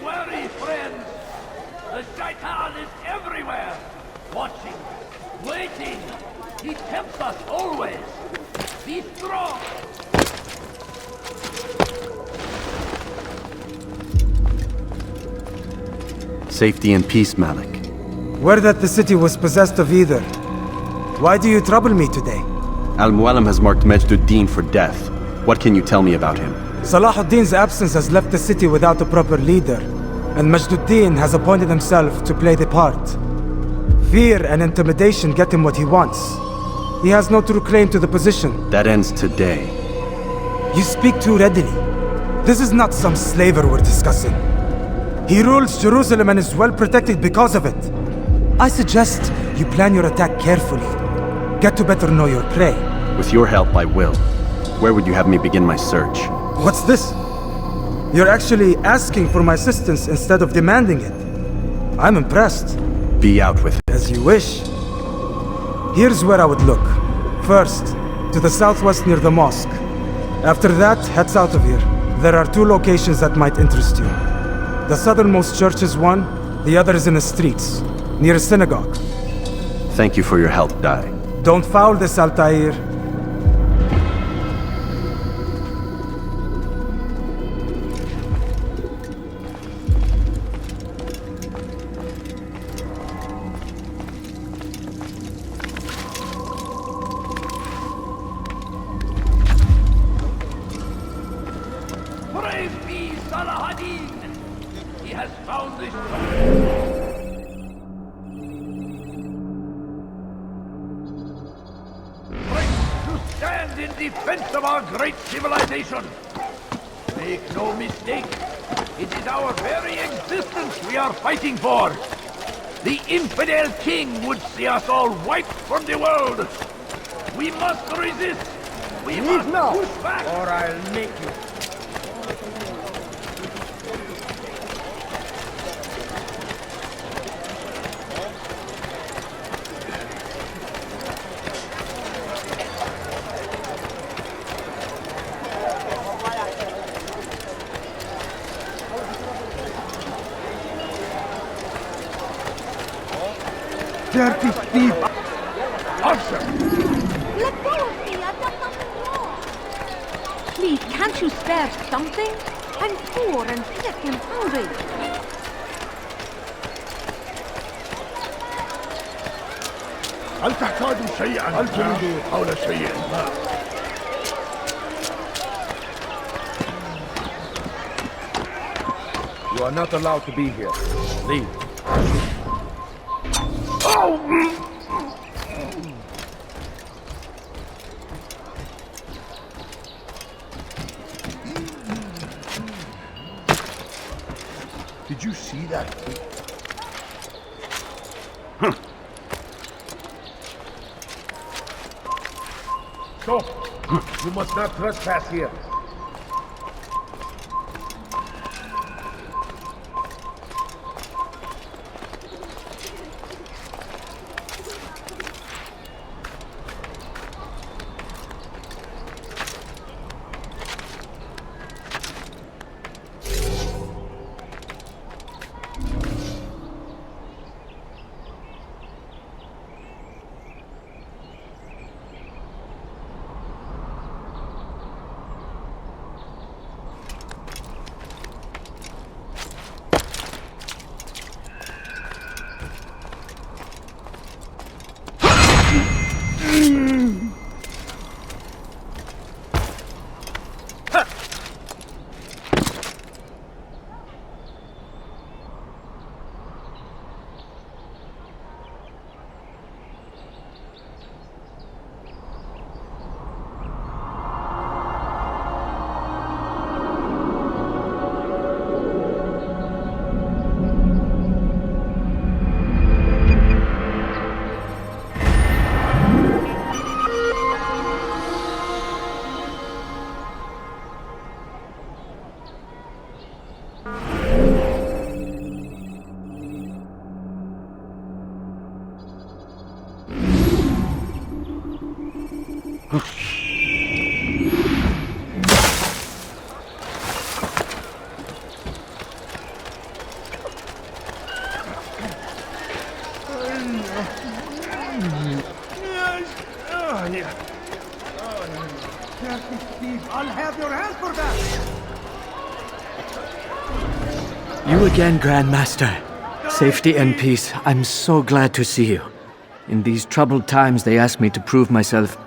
wary, friends. The shaitan is everywhere, watching, waiting. He tempts us always. Be strong. Safety and peace, Malik. Word that the city was possessed of either. Why do you trouble me today? Al-Mualim has marked Majduddin for death. What can you tell me about him? Salahuddin's absence has left the city without a proper leader, and Majduddin has appointed himself to play the part. Fear and intimidation get him what he wants. He has no true claim to the position. That ends today. You speak too readily. This is not some slaver we're discussing. He rules Jerusalem and is well protected because of it. I suggest you plan your attack carefully. Get to better know your prey. With your help, I will. Where would you have me begin my search? What's this? You're actually asking for my assistance instead of demanding it. I'm impressed. Be out with it. As you wish. Here's where I would look. First, to the southwest near the mosque. After that, head south of here. There are 2 locations that might interest you. The southernmost church is one, the other is in the streets, near a synagogue. Thank you for your help, Dai. Don't foul this, Altaïr. Praise be Salahuddin! He has found this. To stand in defense of our great civilization. Make no mistake, it is our very existence we are fighting for. The infidel king would see us all wiped from the world. We must resist. We must push back, or I'll make you. Dirty thief! Usher! Let go of me! I've done nothing wrong! Please, can't you spare something? I'm poor and sick and hungry. هل تحتاج شيئا؟ هل تريد حول شيء ما؟ You are not allowed to be here. Leave. Did you see that? Stop! You must not trespass here. You again, Grandmaster. Safety and peace. I'm so glad to see you. In these troubled times, they ask me to prove myself.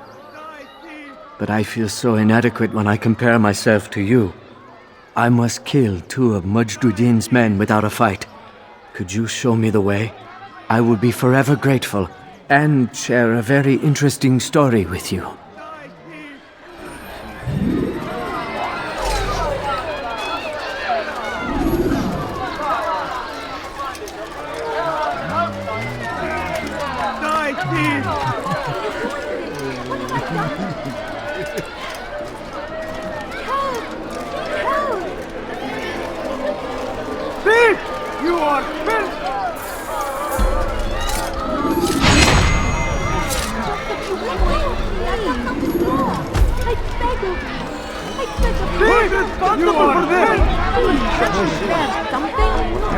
But I feel so inadequate when I compare myself to you. I must kill 2 of Mujduddin's men without a fight. Could you show me the way? I will be forever grateful, and share a very interesting story with you. You are filth! I beg of you. Who's responsible for this? Can't you spare something?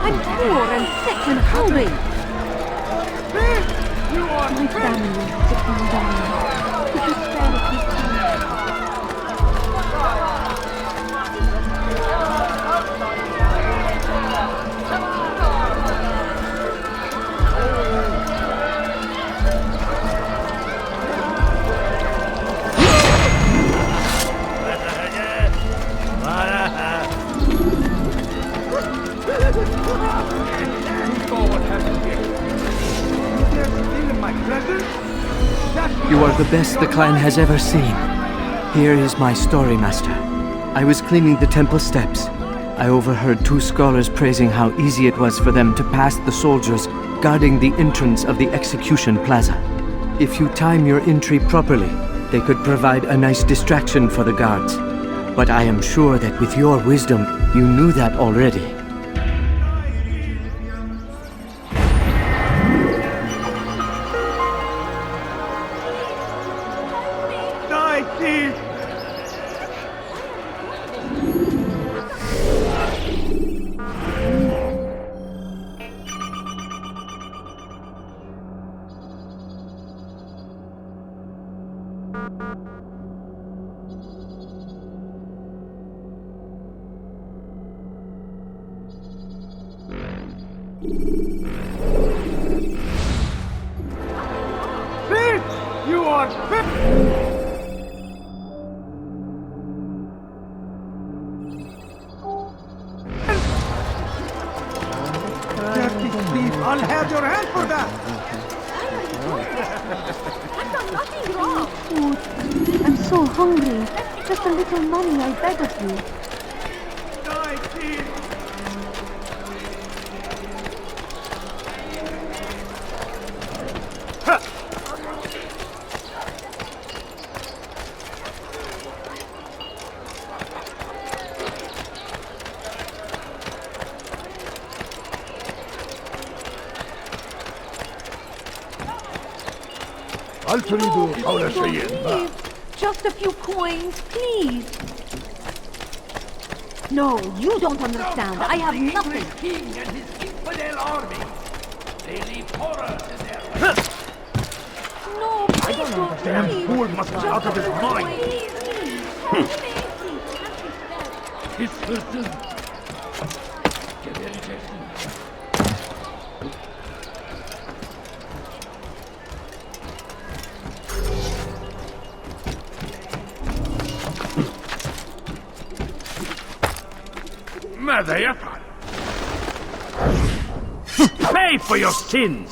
I'm poor and sick and hungry. You are My family is sick and dying. Could you spare a few times? You are the best the clan has ever seen. Here is my story, Master. I was cleaning the temple steps. I overheard 2 scholars praising how easy it was for them to pass the soldiers guarding the entrance of the execution plaza. If you time your entry properly, they could provide a nice distraction for the guards. But I am sure that with your wisdom, you knew that already. You are filth! I'll have your hand for that! I've done nothing wrong. Food. I'm so hungry. Just a little money, I beg of you. Die, thief! هل تريد حول شيء ما؟ Just a few coins, please. No, you don't understand. I have nothing. The king and his infidel army. They leave horrors in their way. No, please don't. Damn Please. fool must be out of his mind. Please, please. His person. Gebereceksin. ماذا يفعل؟ Pay for your sins!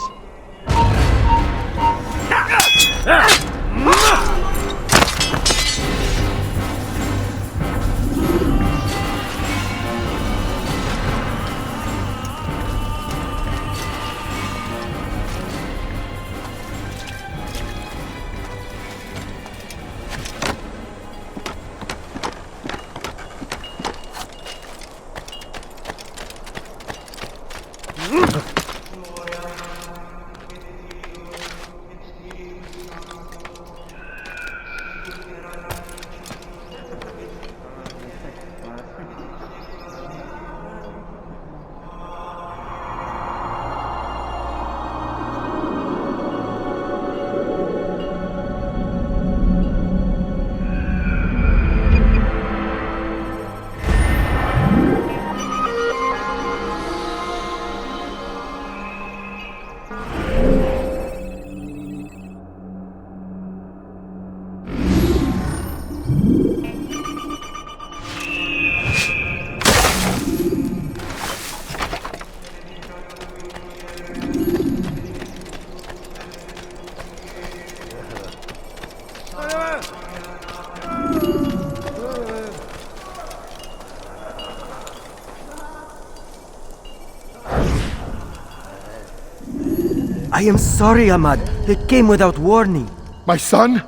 I am sorry, Ahmad. It came without warning. My son?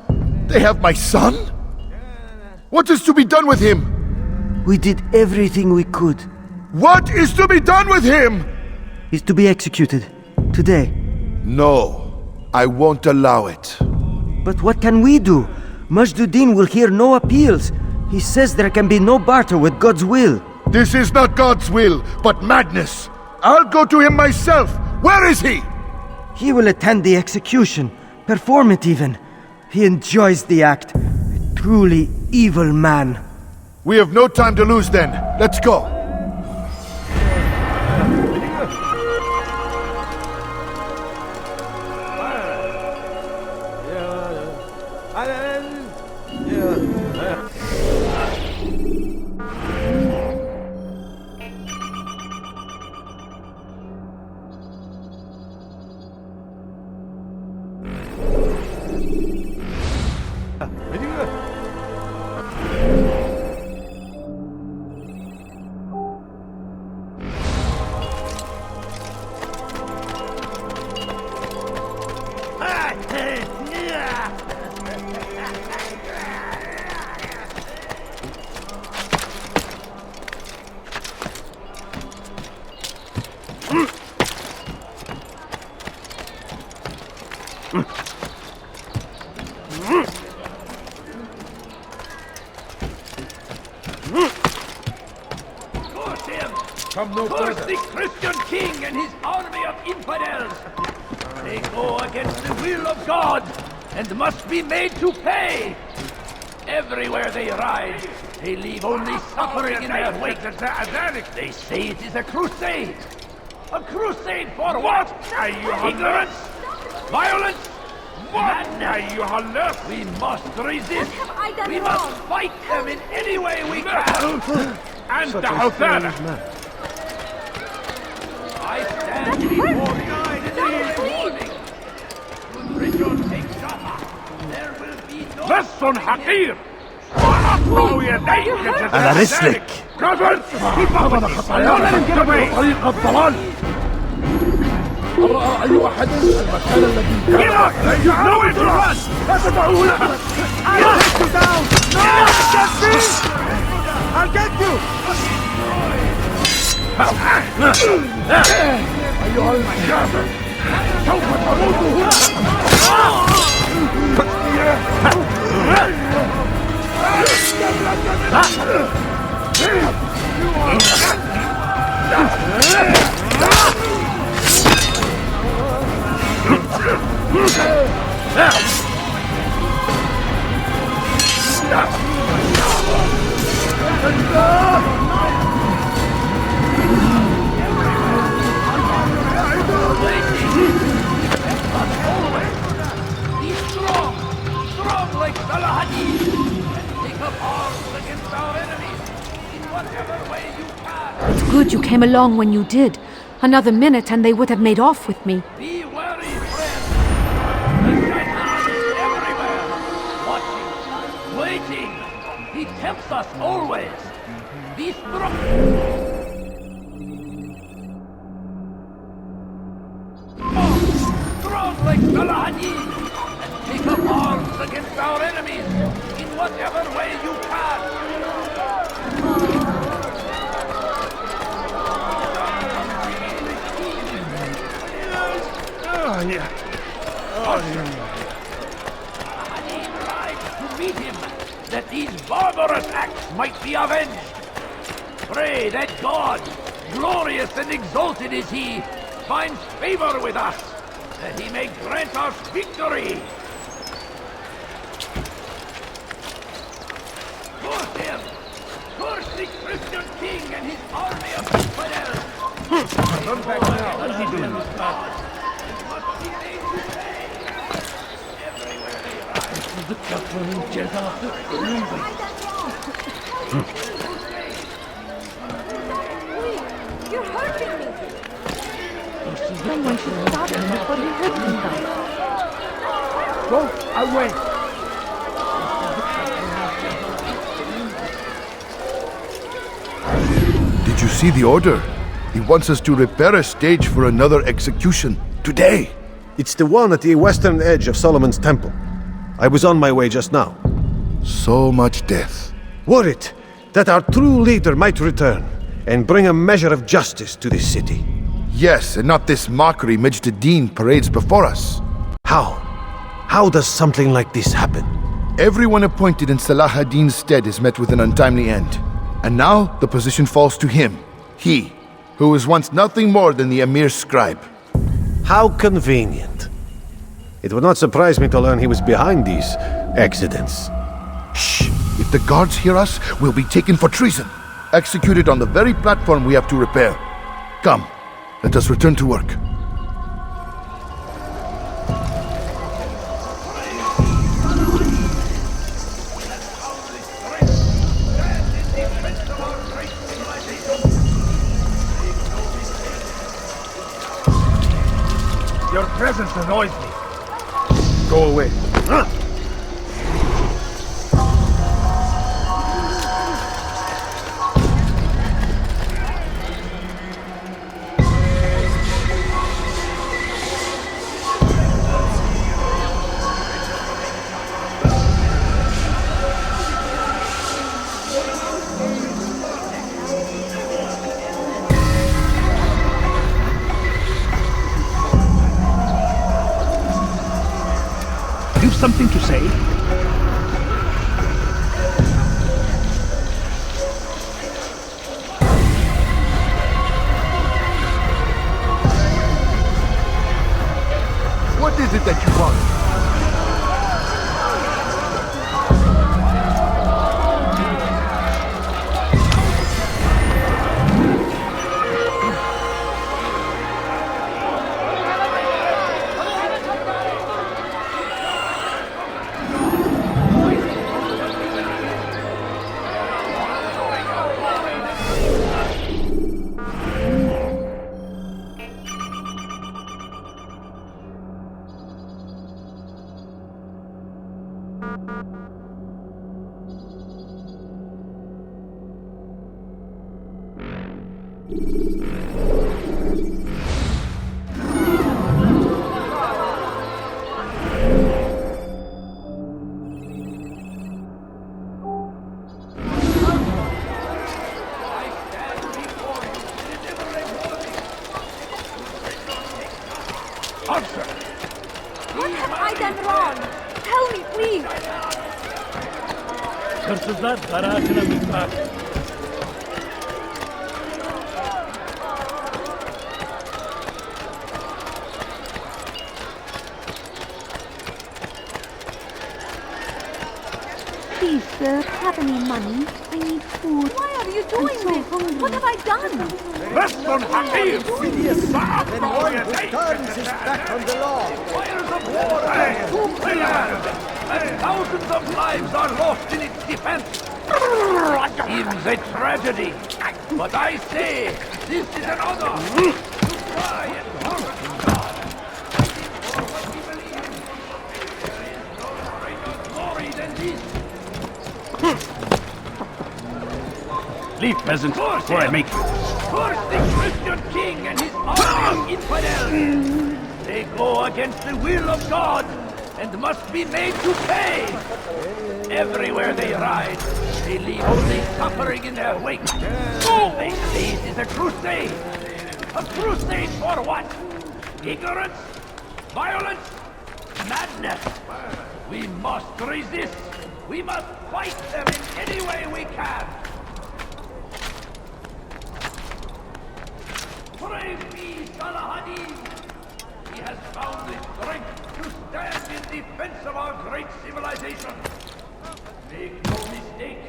They have my son? What is to be done with him? We did everything we could. What is to be done with him? He's to be executed. Today. No, I won't allow it. But what can we do? Majduddin will hear no appeals. He says there can be no barter with God's will. This is not God's will, but madness. I'll go to him myself. Where is he? He will attend the execution, perform it even. He enjoys the act. A truly evil man. We have no time to lose then. Let's go. Come no further. Curse the Christian king and his army of infidels! They go against the will of God and must be made to pay! Everywhere they ride, they leave only suffering in their wake. They say it is a crusade! A crusade for what? Ignorance? Violence? Madness! We must resist! We must fight them in any way we can! And the Hothana! I stand before you in the morning. When Richard takes Jaffa, there will be no... Lesson Hakim! على رسلك. Brothers! Keep up with this! Don't let him get away! طريق الضلال! أرى أي أحد المكان الذي... Get up! You know it to run! لا تدعوا له! I'll take you down! No! Get me! I'll get you! أيها الكافر سوف تموت Strong like Salahadin! Take up arms against our enemies in whatever way you can! It's good you came along when you did. Another minute and they would have made off with me. Be wary, friend! The Shaitan is everywhere! Watching, waiting! He tempts us always! Be strong! Strong like Salahadin! Take up arms against our enemies in whatever way you can! Salahadin rides to meet him, that these barbarous acts might be avenged. Pray that God, glorious and exalted is He, finds favor with us, that He may grant us victory. Curse him! Curse the Christian king and his army of infidels! Come back now. What is he doing? Must be made to pay. Everywhere they ride. This is the suffering You're hurting me! Someone should stop him before he hurts himself. Go away! Did you see the order? He wants us to prepare a stage for another execution. Today! It's the one at the western edge of Solomon's Temple. I was on my way just now. So much death. Worried that our true leader might return and bring a measure of justice to this city. Yes, and not this mockery Majd ad-Din parades before us. How? How does something like this happen? Everyone appointed in Salah ad-Din's stead is met with an untimely end. And now the position falls to him. He, who was once nothing more than the Emir's scribe. How convenient. It would not surprise me to learn he was behind these accidents. Shh! If the guards hear us, we'll be taken for treason. Executed on the very platform we have to repair. Come, let us return to work. Your presence annoys me. Go away. You've something to say? What is it that you want? What have I done wrong? Tell me, please. Hırsızlar garajına mutfak. Please, sir, have any money? I need food. Why are you doing this? Hungry. What have I done? Western Hakim! Then one who turns his back on the law. Fires of war and thousands of lives are lost in its defense. Seems a tragedy, but I say this is an honor. To try and honor God. For what we believe in. There is no greater glory than this. Leave, peasant, before I make you. Curse the Christian king and his army of infidels! They go against the will of God and must be made to pay! Everywhere they ride, they leave only suffering in their wake. They say it is a crusade! A crusade for what? Ignorance? Violence? Madness! We must resist! We must fight them in any way we can! Praise be Salah ad-Din! He has found the strength to stand in defense of our great civilization. Make no mistake,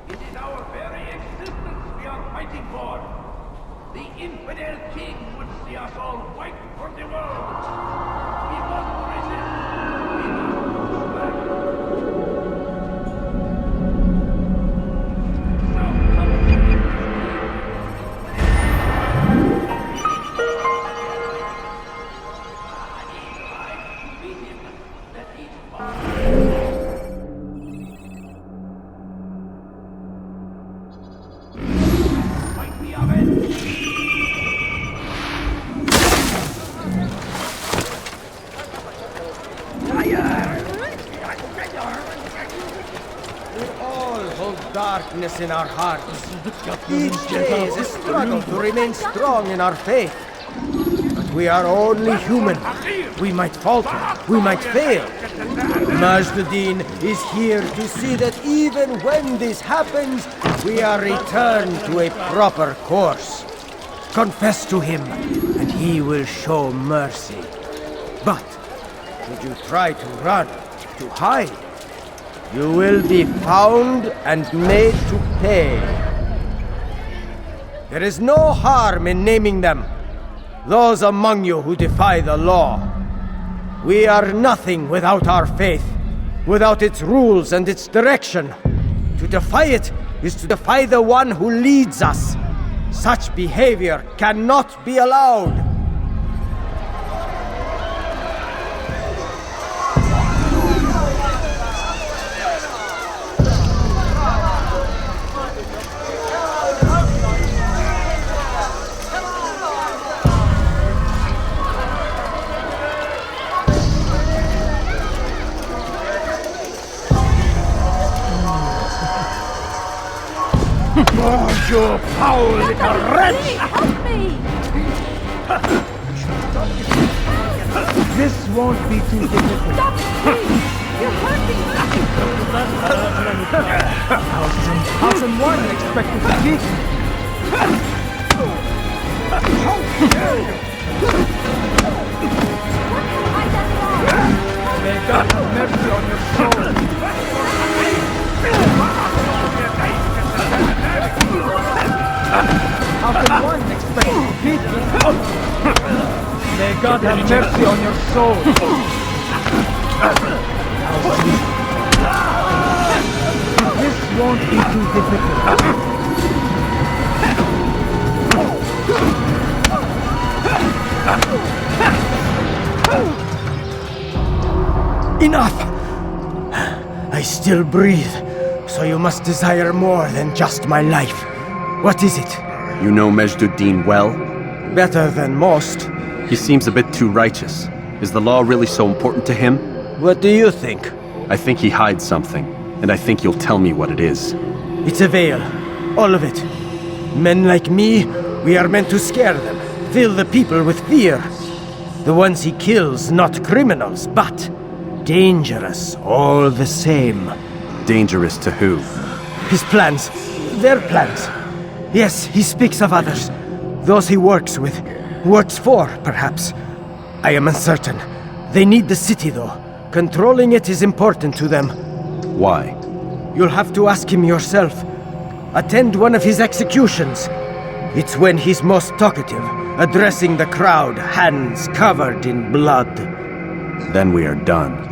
it is our very existence we are fighting for. The infidel king would see us all wiped from the world. We must resist. We must push back. Now come to me. weakness in our hearts. Each day is a struggle to remain strong in our faith. But we are only human. We might falter, we might fail. Majduddin is here to see that even when this happens, we are returned to a proper course. Confess to him, and he will show mercy. But should you try to run, to hide, you will be found and made to pay. There is no harm in naming them. Those among you who defy the law. We are nothing without our faith, without its rules and its direction. To defy it is to defy the one who leads us. Such behavior cannot be allowed. You foul little wretch! Help me! This won't be too difficult. Stop, please! You're hurting me! House and one expected to beat me. What have I done wrong? May God have mercy on your soul. How can one expect to beat me? May God have mercy on your soul. This won't be too difficult. Enough! I still breathe, so you must desire more than just my life. What is it? You know Majduddin well? Better than most. He seems a bit too righteous. Is the law really so important to him? What do you think? I think he hides something, and I think you'll tell me what it is. It's a veil. All of it. Men like me, we are meant to scare them, fill the people with fear. The ones he kills, not criminals, but dangerous all the same. Dangerous to who? His plans. Their plans. Yes, he speaks of others. Those he works with. Works for, perhaps. I am uncertain. They need the city, though. Controlling it is important to them. Why? You'll have to ask him yourself. Attend one of his executions. It's when he's most talkative, addressing the crowd, hands covered in blood. Then we are done.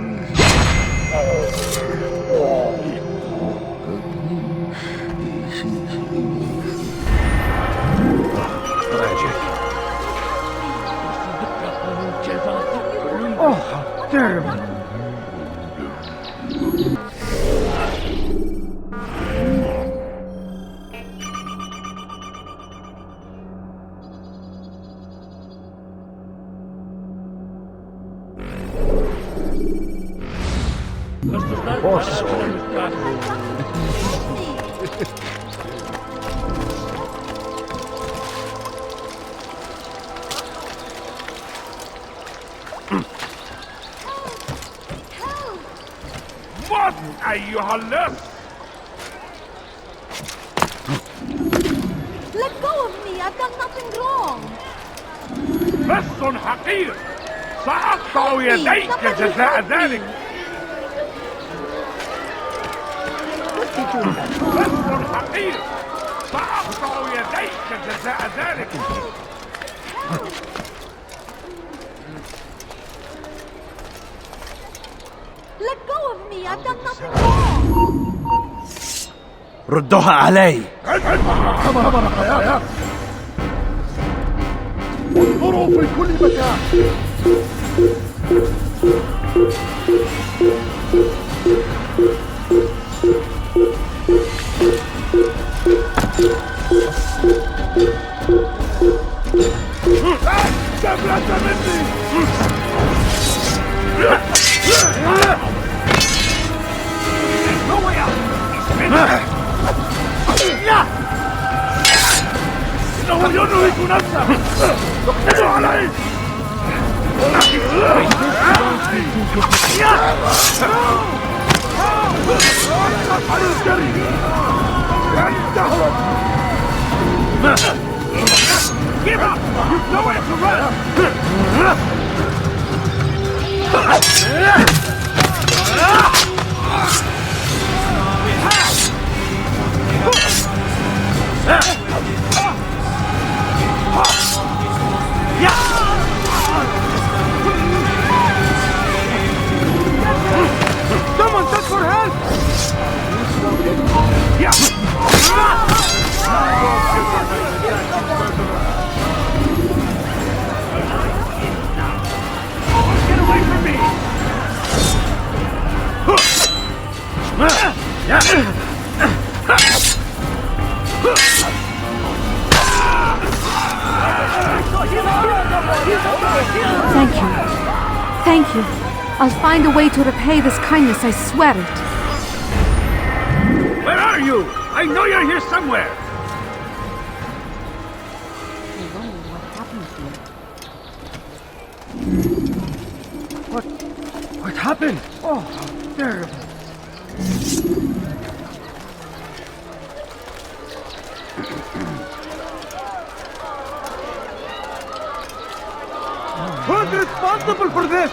Oh, how terrible! What أيها اللص? Let go of me! I've done nothing wrong! لص حقير! سأقطع يديك جزاء ذلك! لص حقير! سأقطع يديك جزاء ذلك! Let go of me! I've done nothing wrong! ردوها علي! انظروا في كل مكان. دبلة مني! No way out! He's finished! إنه ينهك نفسه. اقتلوا عليه. Give up! You've nowhere to run! Someone send for help! Get away from me! Thank you. Thank you. I'll find a way to repay this kindness, I swear it. Where are you? I know you're here somewhere! What happened? Oh, how terrible. Who's responsible for this?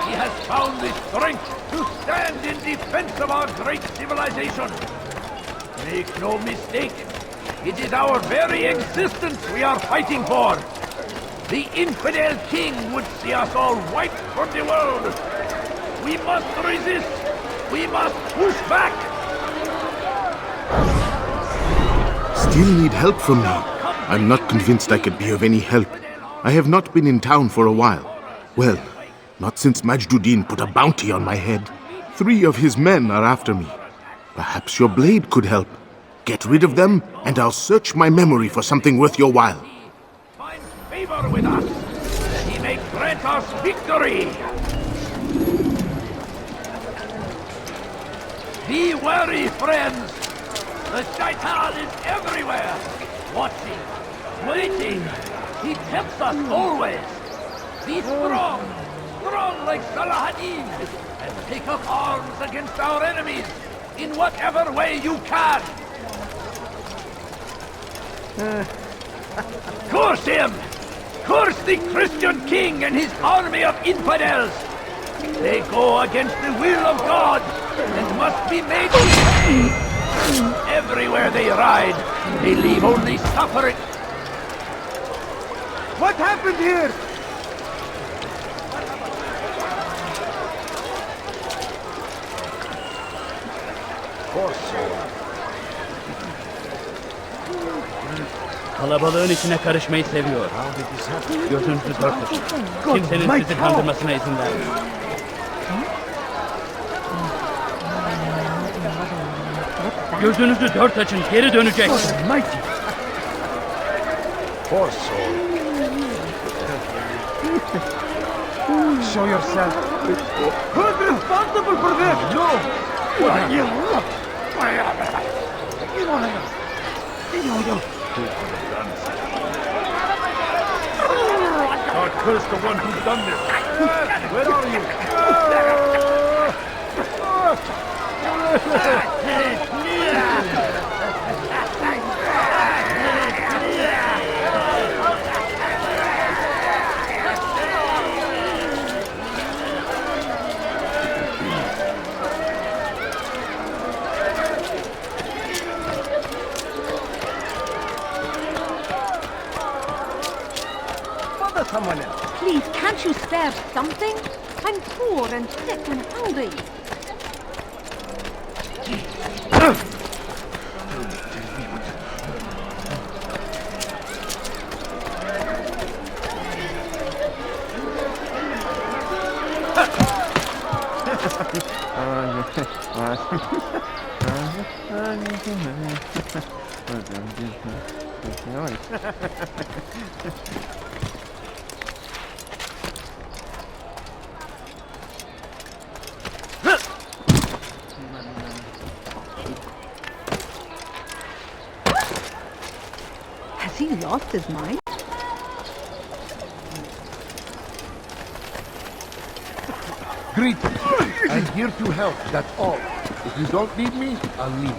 He has found the strength to stand in defense of our great civilization. Make no mistake, it is our very existence we are fighting for. The infidel king would see us all wiped from the world. We must resist. We must push back. Still need help from me. I'm not convinced I could be of any help. I have not been in town for a while. Well, not since Majduddin put a bounty on my head. 3 of his men are after me. Perhaps your blade could help. Get rid of them, and I'll search my memory for something worth your while. Find favor with us, that he may grant us victory. Be wary, friends. The shaitan is everywhere, watching, waiting. He tempts us always. Be strong, strong like Salahadin, and take up arms against our enemies in whatever way you can. Curse him! Curse the Christian king and his army of infidels! They go against the will of God and must be made to pay! Everywhere they ride, they leave only suffering. What happened here? Kalabalığın içine karışmayı seviyor. Gözünüzü dört açın. Kimsenin sizi kandırmasına izin vermeyin. Gözünüzü dört açın, geri dönecek. Show yourself. Who's responsible for this? No. God curse the one who's done this. Where are you? Someone else. Please, can't you spare something? I'm poor and sick and hungry. Has he lost his mind? Greetings. I'm here to help, that's all. If you don't need me, I'll leave.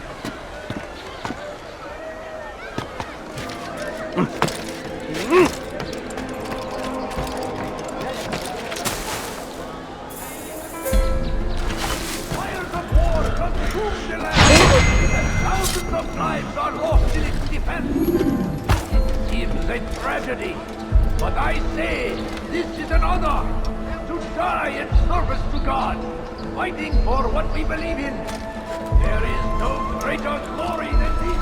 Fires of war consume the land, and thousands of lives are lost in its defense. It seems a tragedy, but I say this is an honor. To die in service to God, fighting for what we believe in. There is no greater glory than this.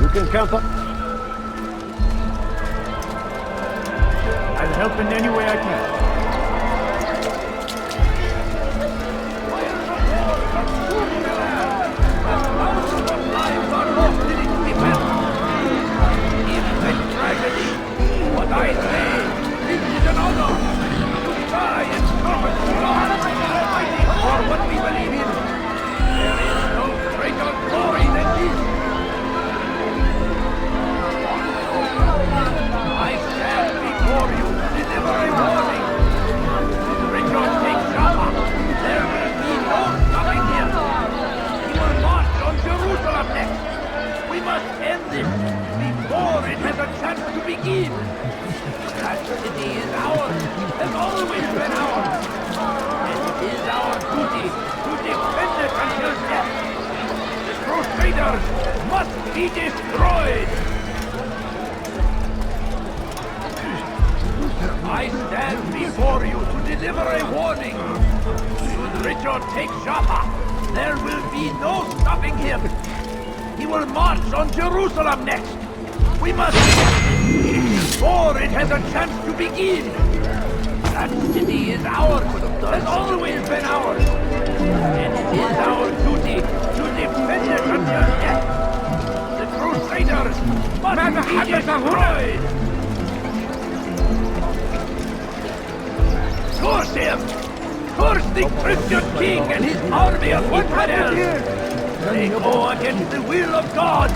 You can count on... I'll help in any way I can. What I say, this is an honor to die in service to God, fighting for what we believe in. There is no greater glory than this. I stand before you to deliver a warning. Richard takes Jaffa. There will be no stopping him. He will march on Jerusalem next. We must end this before it has a chance to begin. That city is ours, has always been ours. And it is our duty to defend it until death. The Crusaders must be destroyed. I stand before you to deliver a warning. Should Richard take Jaffa, there will be no stopping him. He will march on Jerusalem next. We must before it has a chance to begin. That city is ours, has always been ours. And it is our duty to defend it until death. The Crusaders must be destroyed. Curse him! Curse the Christian king and his army of infidels! They go against the will of God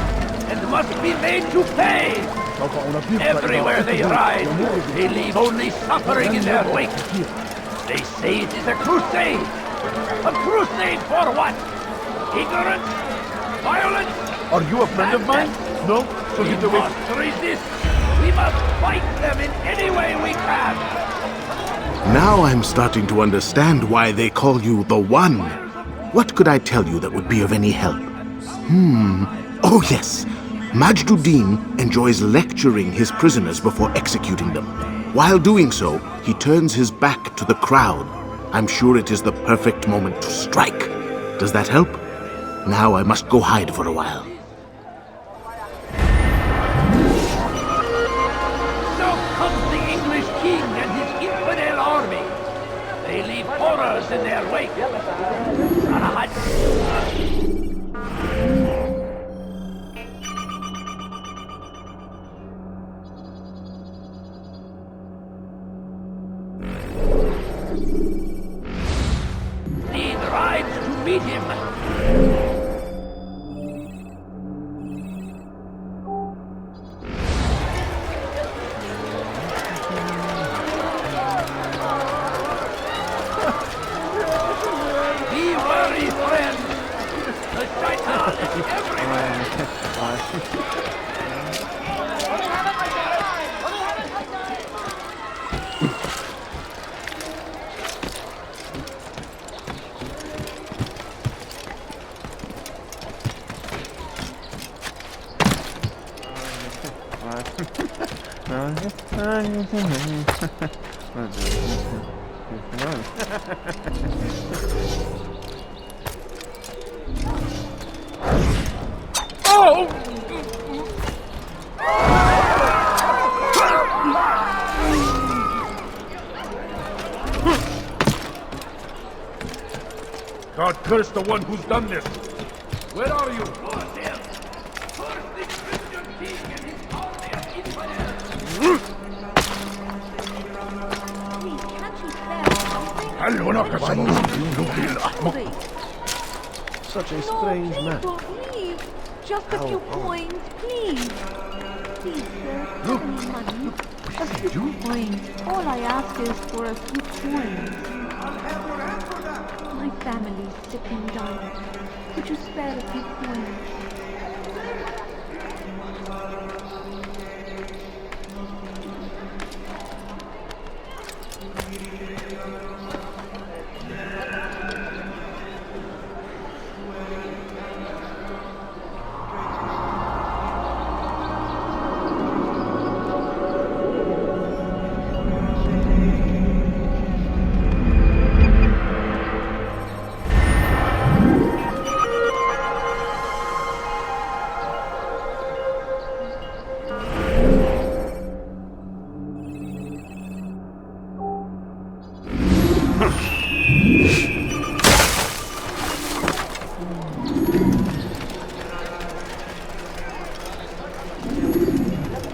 and must be made to pay. Everywhere they ride, they leave only suffering in their wake. They say it is a crusade. A crusade for what? Ignorance? Violence? Are you a friend of mine? No? So We get away. must resist. We must fight them in any way we can. Now I'm starting to understand why they call you the One. What could I tell you that would be of any help? Oh yes. Majduddin enjoys lecturing his prisoners before executing them. While doing so, he turns his back to the crowd. I'm sure it is the perfect moment to strike. Does that help? Now I must go hide for a while. Now comes the English king and his infidel army. They leave horrors in their wake. Need rides to meet him. Be wary, friend. The shaitan is everywhere. God curse the one who's done this. Where are you? Curse him! Curse the Christian king and his army of infidels! Please, can't you spare something? Such a strange man. Don't leave. Just a few coins, please. Please, sir. Give me money. A few coins. All I ask is for a few coins. My family's sick and dying. Could you spare a few coins?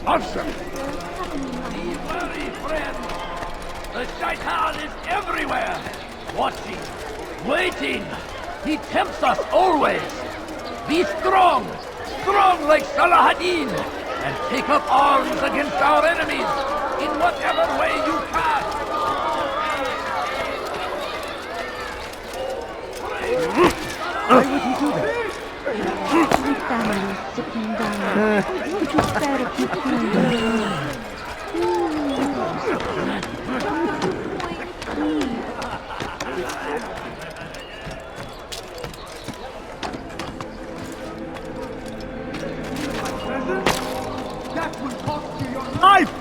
Awesome! Be wary, friend! The Shaitan is everywhere! Watching, waiting! He tempts us always! Be strong! Strong like Salahadin! And take up arms against our enemies in whatever way you can! Why would he do that? My family's sick and dying. Could you spare a few That will cost you your life!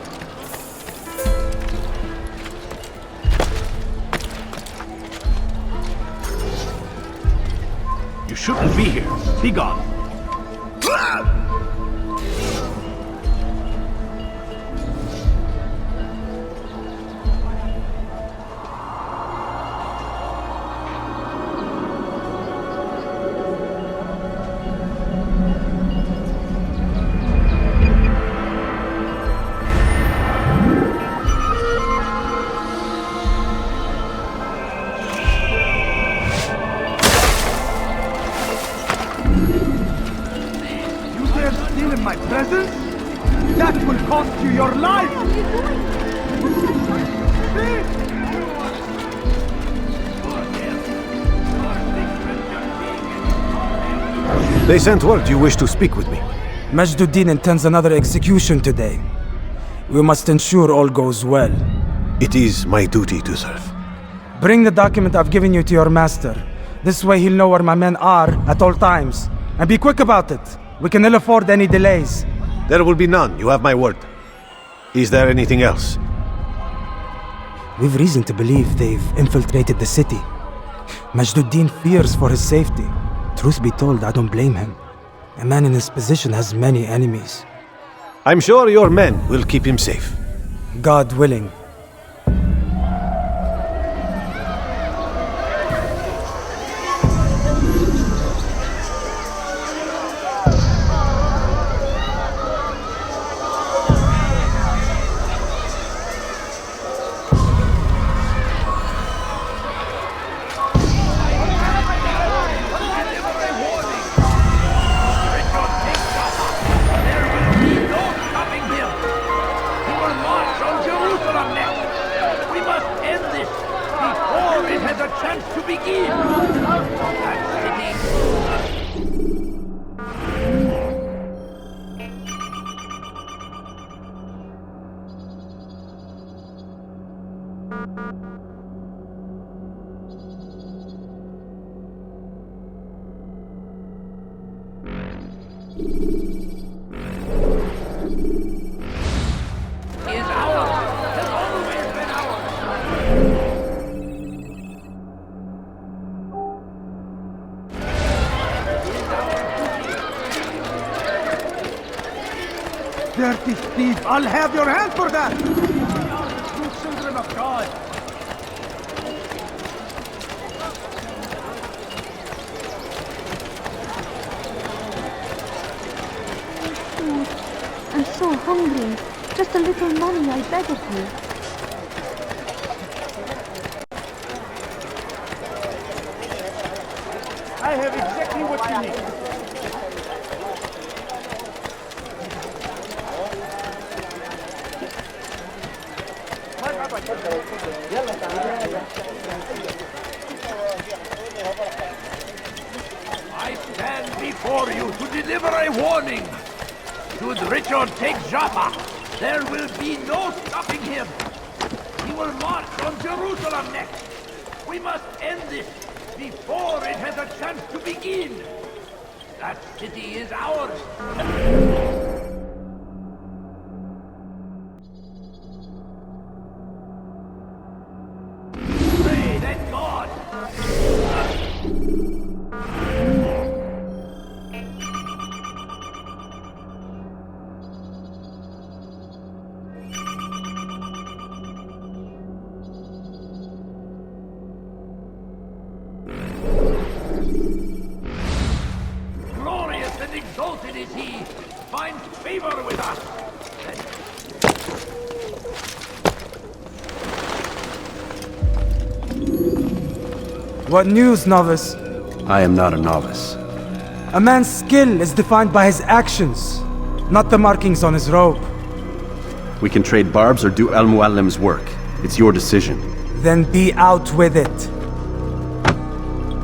You shouldn't be here. Be gone. My presence? That will cost you your life! They sent word you wish to speak with me. Majduddin intends another execution today. We must ensure all goes well. It is my duty to serve. Bring the document I've given you to your master. This way he'll know where my men are at all times. And be quick about it. We can ill afford any delays. There will be none, you have my word. Is there anything else? We've reason to believe they've infiltrated the city. Majduddin fears for his safety. Truth be told, I don't blame him. A man in his position has many enemies. I'm sure your men will keep him safe. God willing. Dirty thief! I'll have your hand for that! You children of God! I'm so hungry. Just a little money, I beg of you. I have exactly what you need. I stand before you to deliver a warning. Should Richard take Jaffa, there will be no stopping him. He will march on Jerusalem next. We must end this before it has a chance to begin. That city is ours. Pray that God. Glorious and exalted is he, finds favor with us. What news, novice? I am not a novice. A man's skill is defined by his actions, not the markings on his robe. We can trade barbs or do Al-Muallim's work. It's your decision. Then be out with it.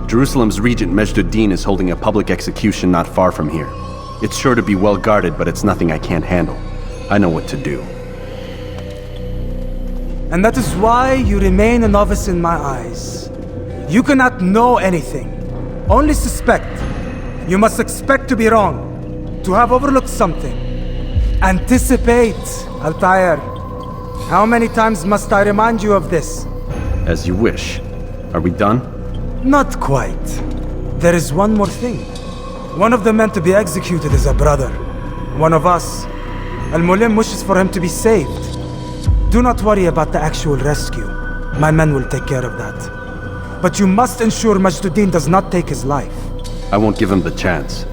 Jerusalem's regent Majd-ud-Din is holding a public execution not far from here. It's sure to be well guarded, but it's nothing I can't handle. I know what to do. And that is why you remain a novice in my eyes. You cannot know anything, only suspect. You must expect to be wrong, to have overlooked something. Anticipate, Altaïr. How many times must I remind you of this? As you wish. Are we done? Not quite. There is one more thing. One of the men to be executed is a brother. One of us. Al-Mulim wishes for him to be saved. Do not worry about the actual rescue. My men will take care of that. But you must ensure Majd-ud-Din does not take his life. I won't give him the chance.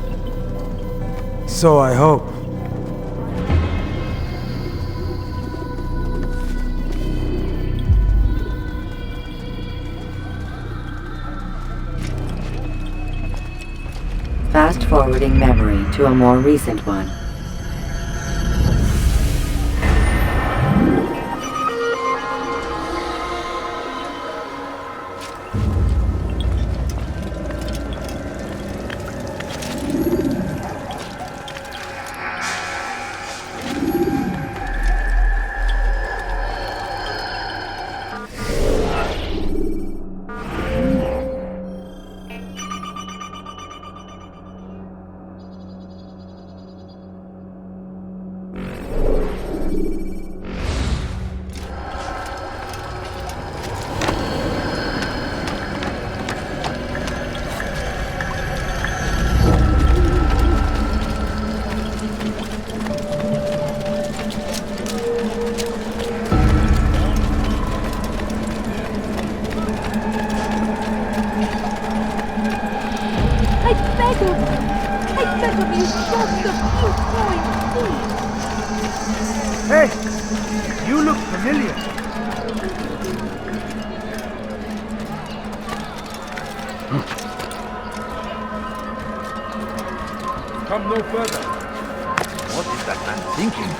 So I hope. Fast-forwarding memory to a more recent one. Hey! You look familiar. Come no further. What is that man thinking?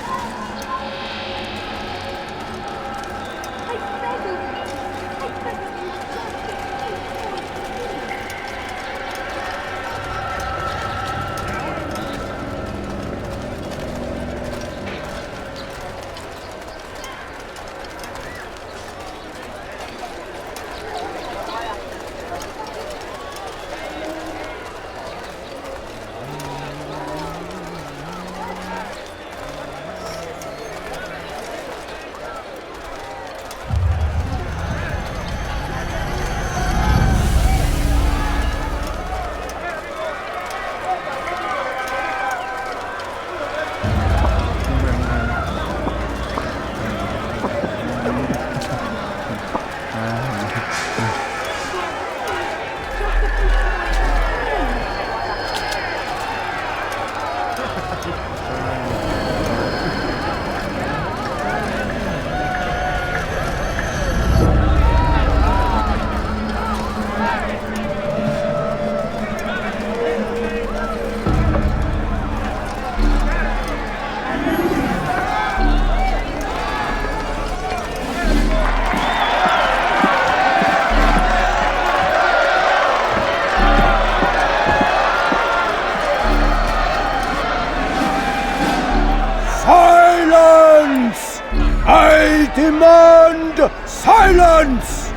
I demand silence!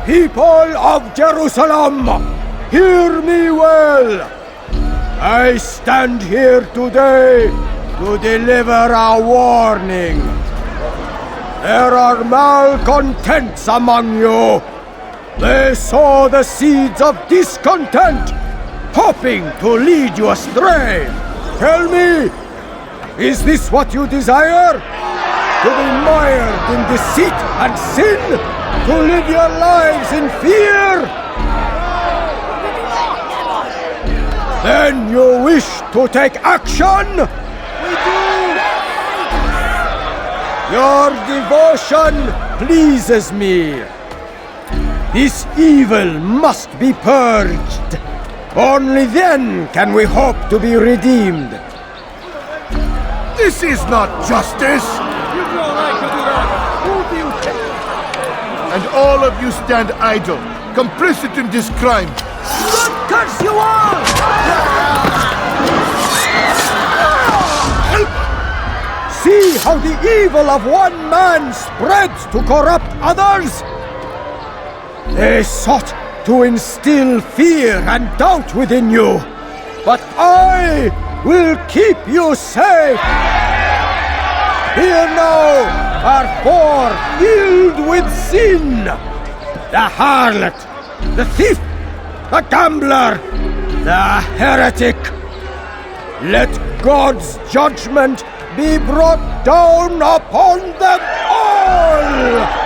People of Jerusalem, hear me well! I stand here today to deliver a warning. There are malcontents among you. They sow the seeds of discontent, hoping to lead you astray. Tell me, is this what you desire? To be mired in deceit and sin? To live your lives in fear? Then you wish to take action? We do! Your devotion pleases me. This evil must be purged. Only then can we hope to be redeemed. This is not justice! You've no right to do that! Who do you think? And all of you stand idle, complicit in this crime. God curse you all! See how the evil of one man spreads to corrupt others? They sought to instill fear and doubt within you, but I will keep you safe. Here now are four filled with sin: the harlot, the thief, the gambler, the heretic. Let God's judgment be brought down upon them all!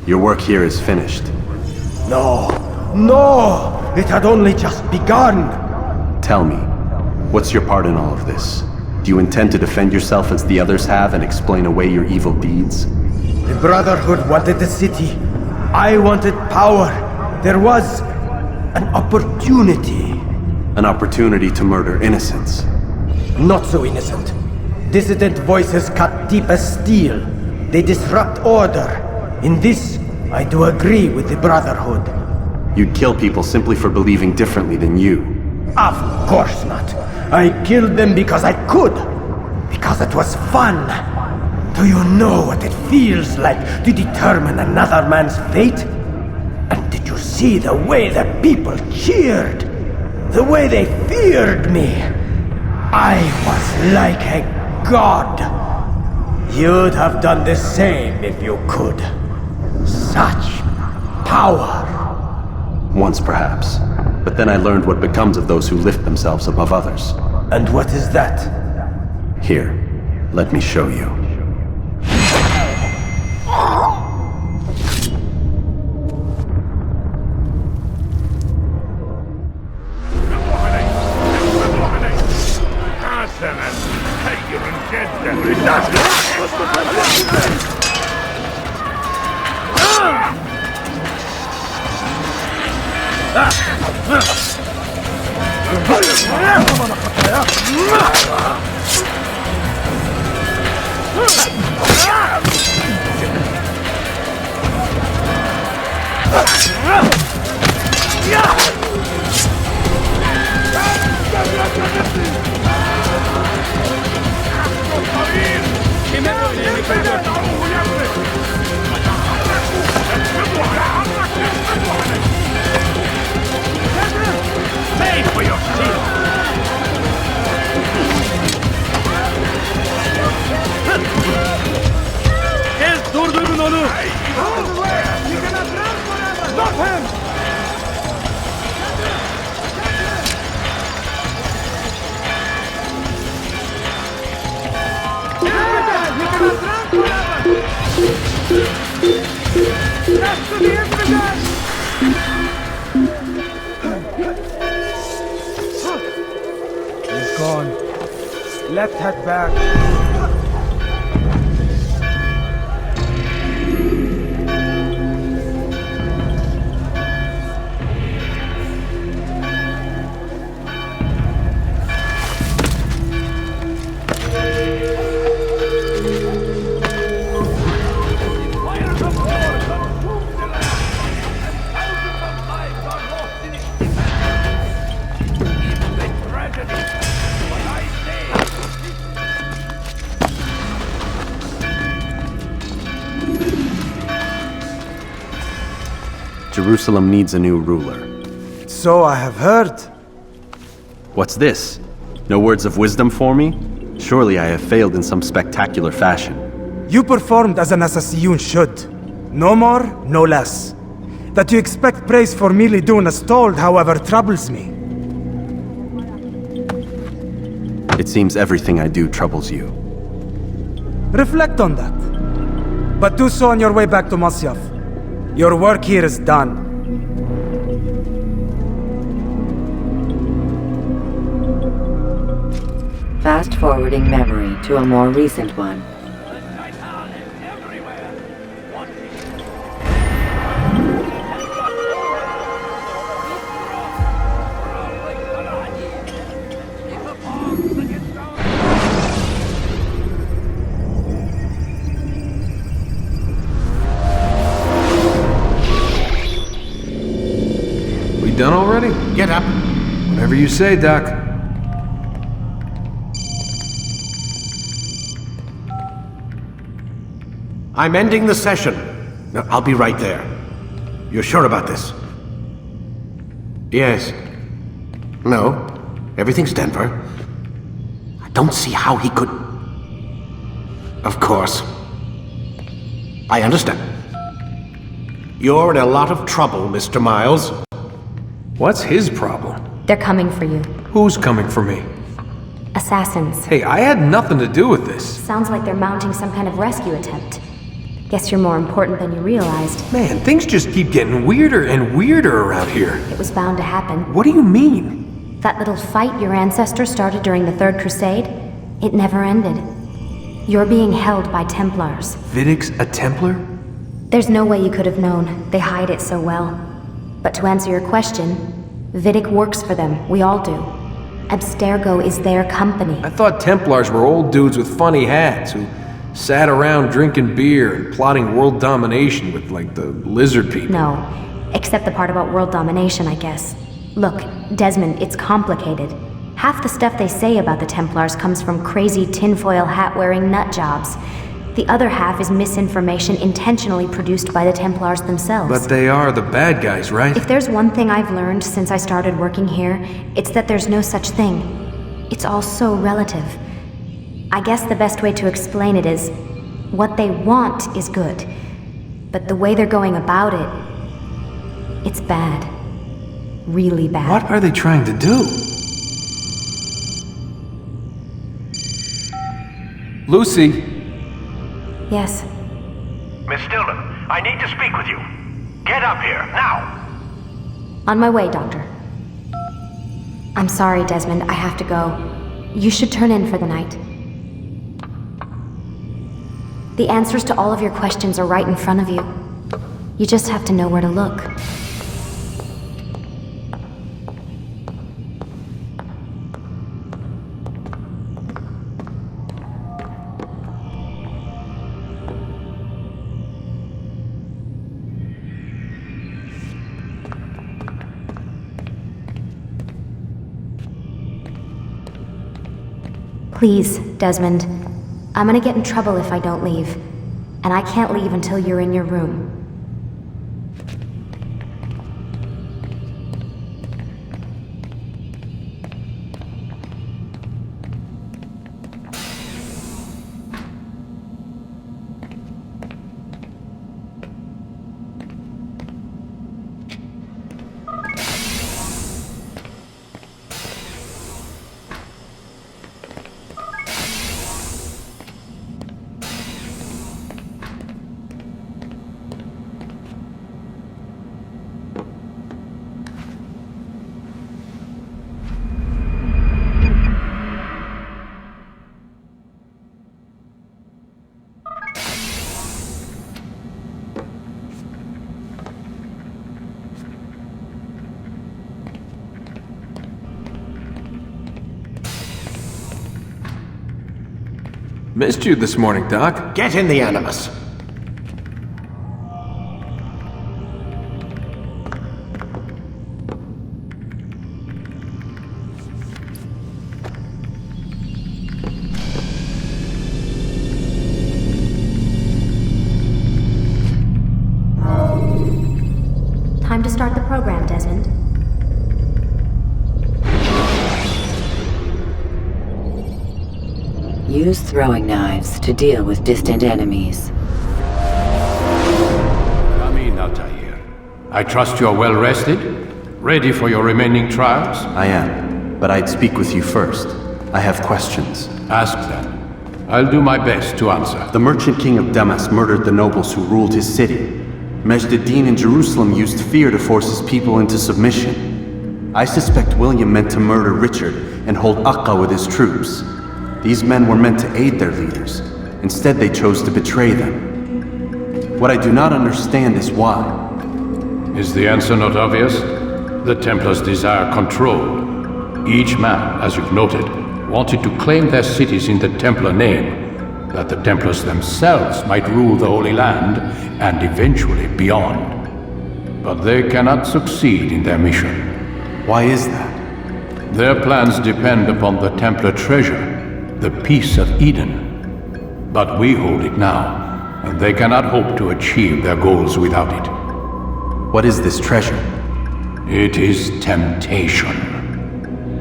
Your work here is finished. No, no! It had only just begun! Tell me, what's your part in all of this? Do you intend to defend yourself as the others have and explain away your evil deeds? The Brotherhood wanted the city. I wanted power. There was an opportunity. An opportunity to murder innocents. Not so innocent. Dissident voices cut deep as steel. They disrupt order. In this, I do agree with the Brotherhood. You'd kill people simply for believing differently than you. Of course not. I killed them because I could. Because it was fun. Do you know what it feels like to determine another man's fate? And did you see the way the people cheered? The way they feared me? I was like a god. You'd have done the same if you could. Such power. Once perhaps. But then I learned what becomes of those who lift themselves above others. And what is that? Here, let me show you. Pay for your steal! Durdurun onu! Stop him! He's gone. Let's head back. Jerusalem needs a new ruler. So I have heard. What's this? No words of wisdom for me? Surely I have failed in some spectacular fashion. You performed as an assassin should. No more, no less. That you expect praise for merely doing as told, however, troubles me. It seems everything I do troubles you. Reflect on that. But do so on your way back to Masyaf. Your work here is done. Fast forwarding memory to a more recent one. We done already? Get up. Whatever you say, Doc. I'm ending the session. No, I'll be right there. You're sure about this? Yes. No. Everything's Denver. I don't see how he could... Of course. I understand. You're in a lot of trouble, Mr. Miles. What's his problem? They're coming for you. Who's coming for me? Assassins. Hey, I had nothing to do with this. Sounds like they're mounting some kind of rescue attempt. Guess you're more important than you realized. Man, things just keep getting weirder and weirder around here. It was bound to happen. What do you mean? That little fight your ancestors started during the Third Crusade, it never ended. You're being held by Templars. Vidic's a Templar? There's no way you could have known. They hide it so well. But to answer your question, Vidic works for them. We all do. Abstergo is their company. I thought Templars were old dudes with funny hats who sat around drinking beer and plotting world domination with, like, the lizard people. No, except the part about world domination, I guess. Look, Desmond, it's complicated. Half the stuff they say about the Templars comes from crazy tinfoil hat-wearing nutjobs. The other half is misinformation intentionally produced by the Templars themselves. But they are the bad guys, right? If there's one thing I've learned since I started working here, it's that there's no such thing. It's all so relative. I guess the best way to explain it is, what they want is good, but the way they're going about it, it's bad. Really bad. What are they trying to do? Lucy? Yes. Miss Stillman, I need to speak with you. Get up here, now! On my way, Doctor. I'm sorry, Desmond, I have to go. You should turn in for the night. The answers to all of your questions are right in front of you. You just have to know where to look. Please, Desmond. I'm gonna get in trouble if I don't leave. And I can't leave until you're in your room. Missed you this morning, Doc. Get in the Animus. Time to start the program, Desmond. Use throwing knives to deal with distant enemies. Come in, Altaïr. I trust you're well rested? Ready for your remaining trials? I am, but I'd speak with you first. I have questions. Ask them. I'll do my best to answer. The merchant king of Damascus murdered the nobles who ruled his city. Majd ad-Din in Jerusalem used fear to force his people into submission. I suspect William meant to murder Richard and hold Aqqa with his troops. These men were meant to aid their leaders. Instead, they chose to betray them. What I do not understand is why. Is the answer not obvious? The Templars desire control. Each man, as you've noted, wanted to claim their cities in the Templar name, that the Templars themselves might rule the Holy Land and eventually beyond. But they cannot succeed in their mission. Why is that? Their plans depend upon the Templar treasure, the Peace of Eden. But we hold it now, and they cannot hope to achieve their goals without it. What is this treasure? It is temptation.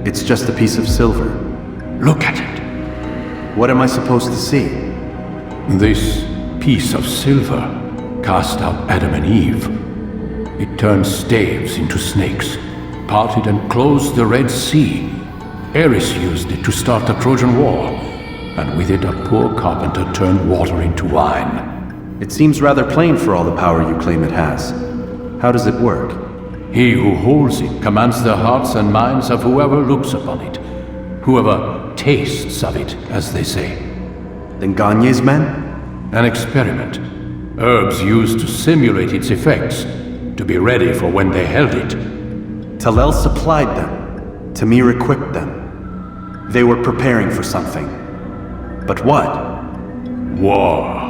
It's just a piece of silver. Look at it. What am I supposed to see? This piece of silver cast out Adam and Eve. It turned staves into snakes, parted and closed the Red Sea. Ares used it to start the Trojan War, and with it a poor carpenter turned water into wine. It seems rather plain for all the power you claim it has. How does it work? He who holds it commands the hearts and minds of whoever looks upon it, whoever tastes of it, as they say. Then Gagne's men? An experiment. Herbs used to simulate its effects, to be ready for when they held it. Talel supplied them. Tamir equipped them. They were preparing for something. But what? War.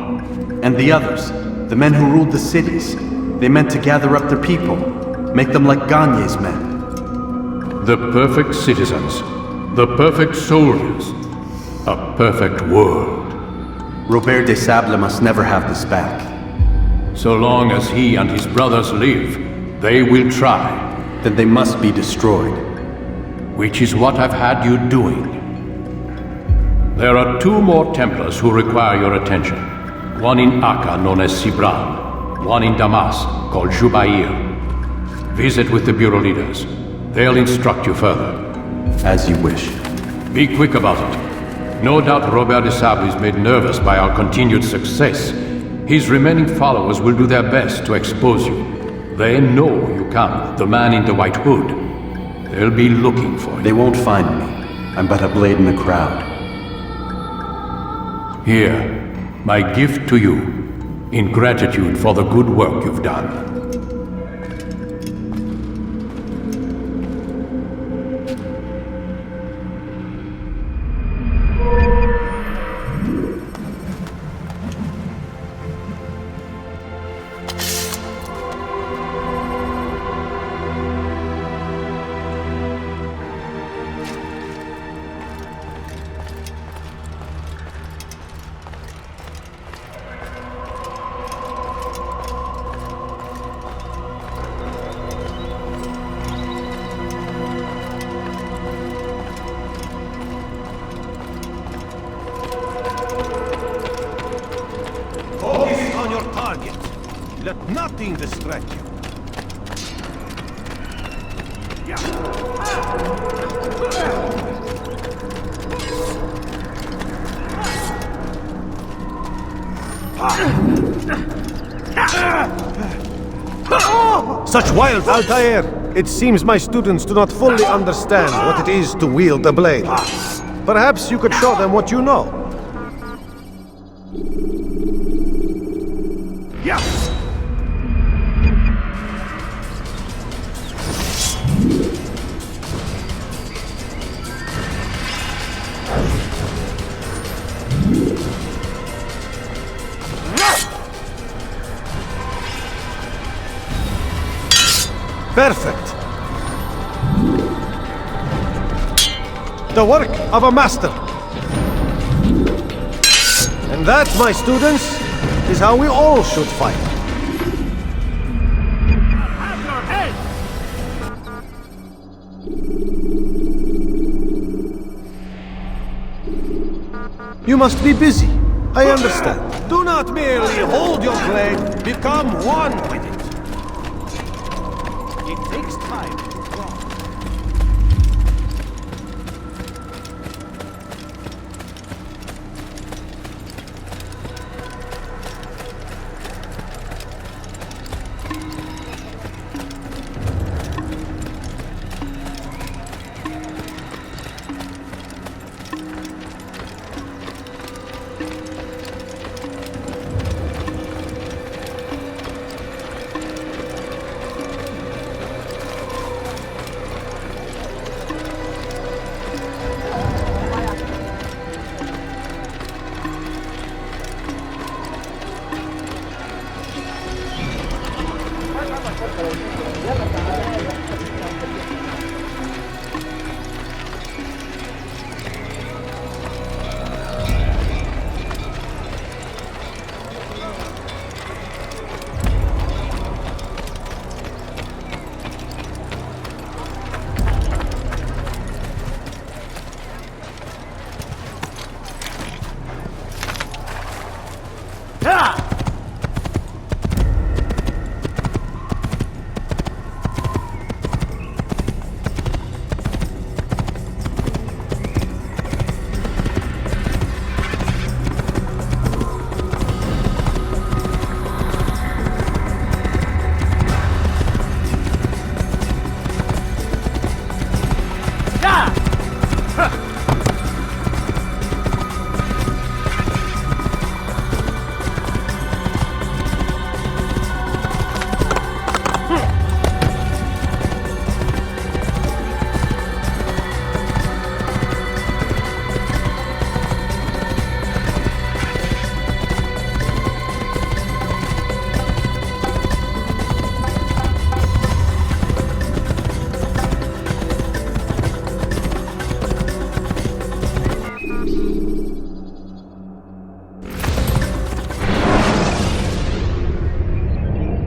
And the others, the men who ruled the cities, they meant to gather up their people, make them like Gagne's men. The perfect citizens, the perfect soldiers, a perfect world. Robert de Sable must never have this back. So long as he and his brothers live, they will try. Then they must be destroyed. Which is what I've had you doing. There are 2 more Templars who require your attention. One in Aqqa, known as Sibran. One in Damas, called Jubair. Visit with the Bureau leaders. They'll instruct you further. As you wish. Be quick about it. No doubt Robert de Sable is made nervous by our continued success. His remaining followers will do their best to expose you. They know you come, the man in the white hood. They'll be looking for you. They won't find me. I'm but a blade in the crowd. Here, my gift to you, in gratitude for the good work you've done. target. Let nothing distract you. Such wild, Altaïr! It seems my students do not fully understand what it is to wield a blade. Perhaps you could show them what you know. Perfect. The work of a master. And that, my students, is how we all should fight. You must be busy. I understand. Do not merely hold your blade, become one with it. It takes time to grow.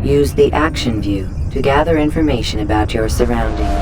Use the action view to gather information about your surroundings.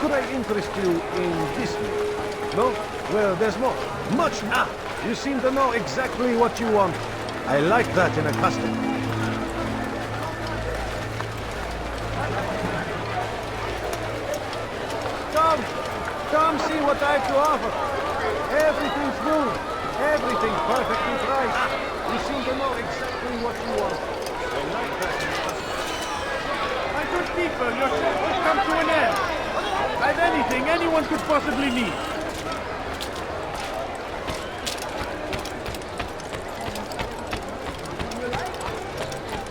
Could I interest you in this? No? Well, there's more. Much more. You seem to know exactly what you want. I like that in a customer. what I have to offer. Everything smooth, everything perfectly priced. You seem to know exactly what you want. I like that. My good people, your trip has come to an end. I've anything anyone could possibly need.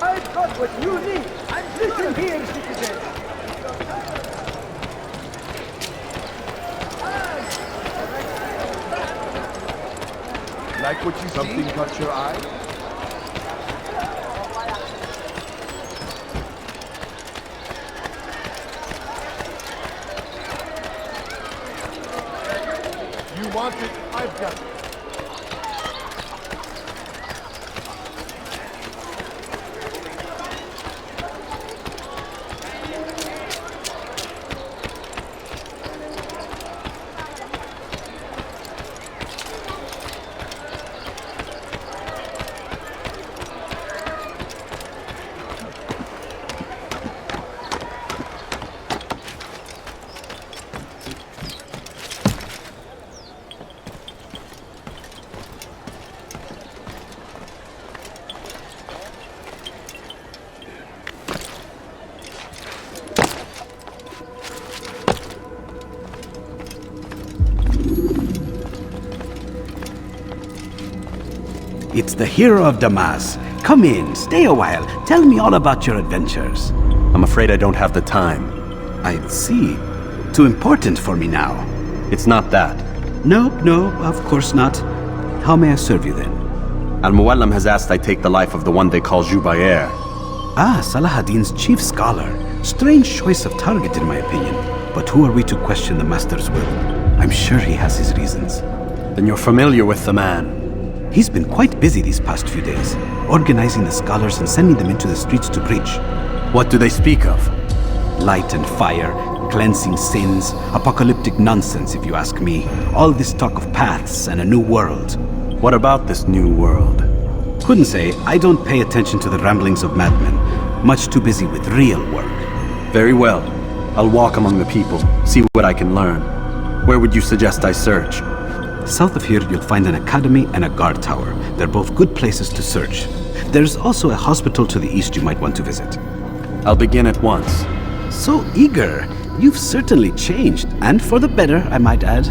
I've got what you need. Listen here, citizen. Like what you see? Something caught your eye? You want it? I've got it. It's the hero of Damascus. Come in, stay a while. Tell me all about your adventures. I'm afraid I don't have the time. I see. Too important for me now. It's not that. No, of course not. How may I serve you then? Al-Muallim has asked I take the life of the one they call Jubayr. Ah, Salah-ad-Din's chief scholar. Strange choice of target in my opinion. But who are we to question the Master's will? I'm sure he has his reasons. Then you're familiar with the man. He's been quite busy these past few days, organizing the scholars and sending them into the streets to preach. What do they speak of? Light and fire, cleansing sins, apocalyptic nonsense if you ask me. All this talk of paths and a new world. What about this new world? Couldn't say. I don't pay attention to the ramblings of madmen. Much too busy with real work. Very well. I'll walk among the people, see what I can learn. Where would you suggest I search? South of here, you'll find an academy and a guard tower. They're both good places to search. There's also a hospital to the east you might want to visit. I'll begin at once. So eager. You've certainly changed, and for the better, I might add.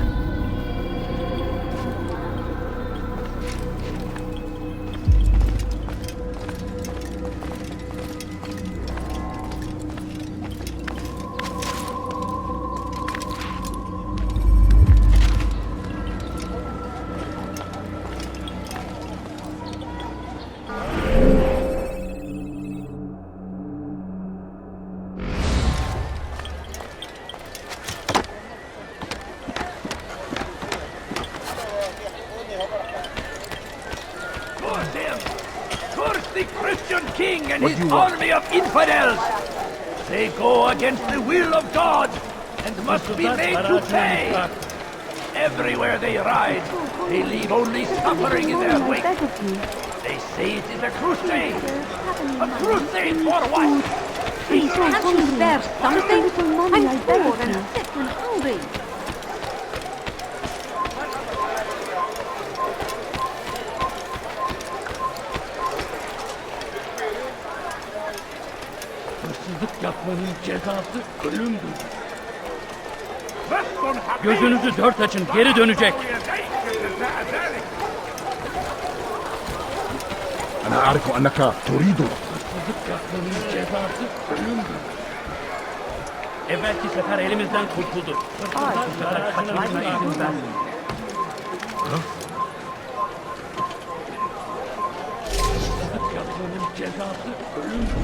They go against the will of God and must be made to pay. Everywhere they ride, they leave only suffering in their wake. They say it is a crusade. A crusade for what? Please, can't you spare something? I'm poor and sick and hungry. Hırsızlık yapmanın cezası ölümdür. Gözünüzü dört açın, geri dönecek. أنا أعرف أنك تريد. Hırsızlık yapmanın cezası ölümdür. Evvelki sefer elimizden kurtuldu. Hırsızlar bu sefer kaçırılmak için. Hırsızlık yapmanın cezası ölümdür.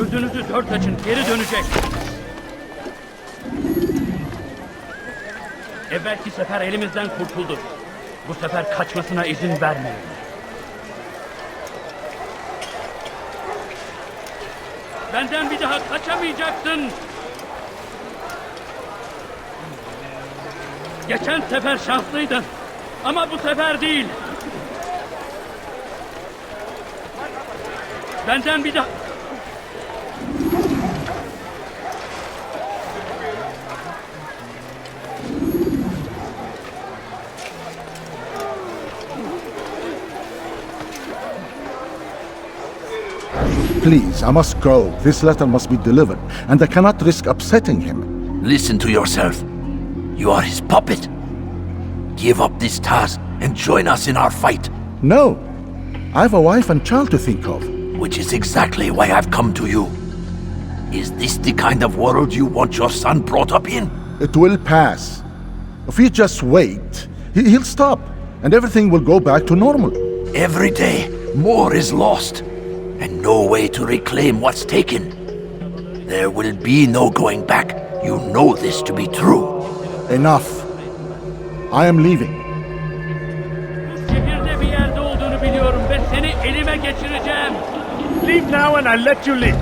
Gözünüzü dört açın, geri dönecek. Evvelki sefer elimizden kurtuldu. Bu sefer kaçmasına izin vermeyin. Benden bir daha kaçamayacaksın. Geçen sefer şanslıydın. Ama bu sefer değil. Benden bir daha... Please, I must go. This letter must be delivered, and I cannot risk upsetting him. Listen to yourself. You are his puppet. Give up this task and join us in our fight. No. I have a wife and child to think of. Which is exactly why I've come to you. Is this the kind of world you want your son brought up in? It will pass. If we just wait, he'll stop, and everything will go back to normal. Every day, more is lost, and no way to reclaim what's taken. There will be no going back. You know this to be true. Enough. I am leaving. Şehirde bir yerde olduğunu biliyorum ve seni elime geçireceğim. Leave now and I'll let you live.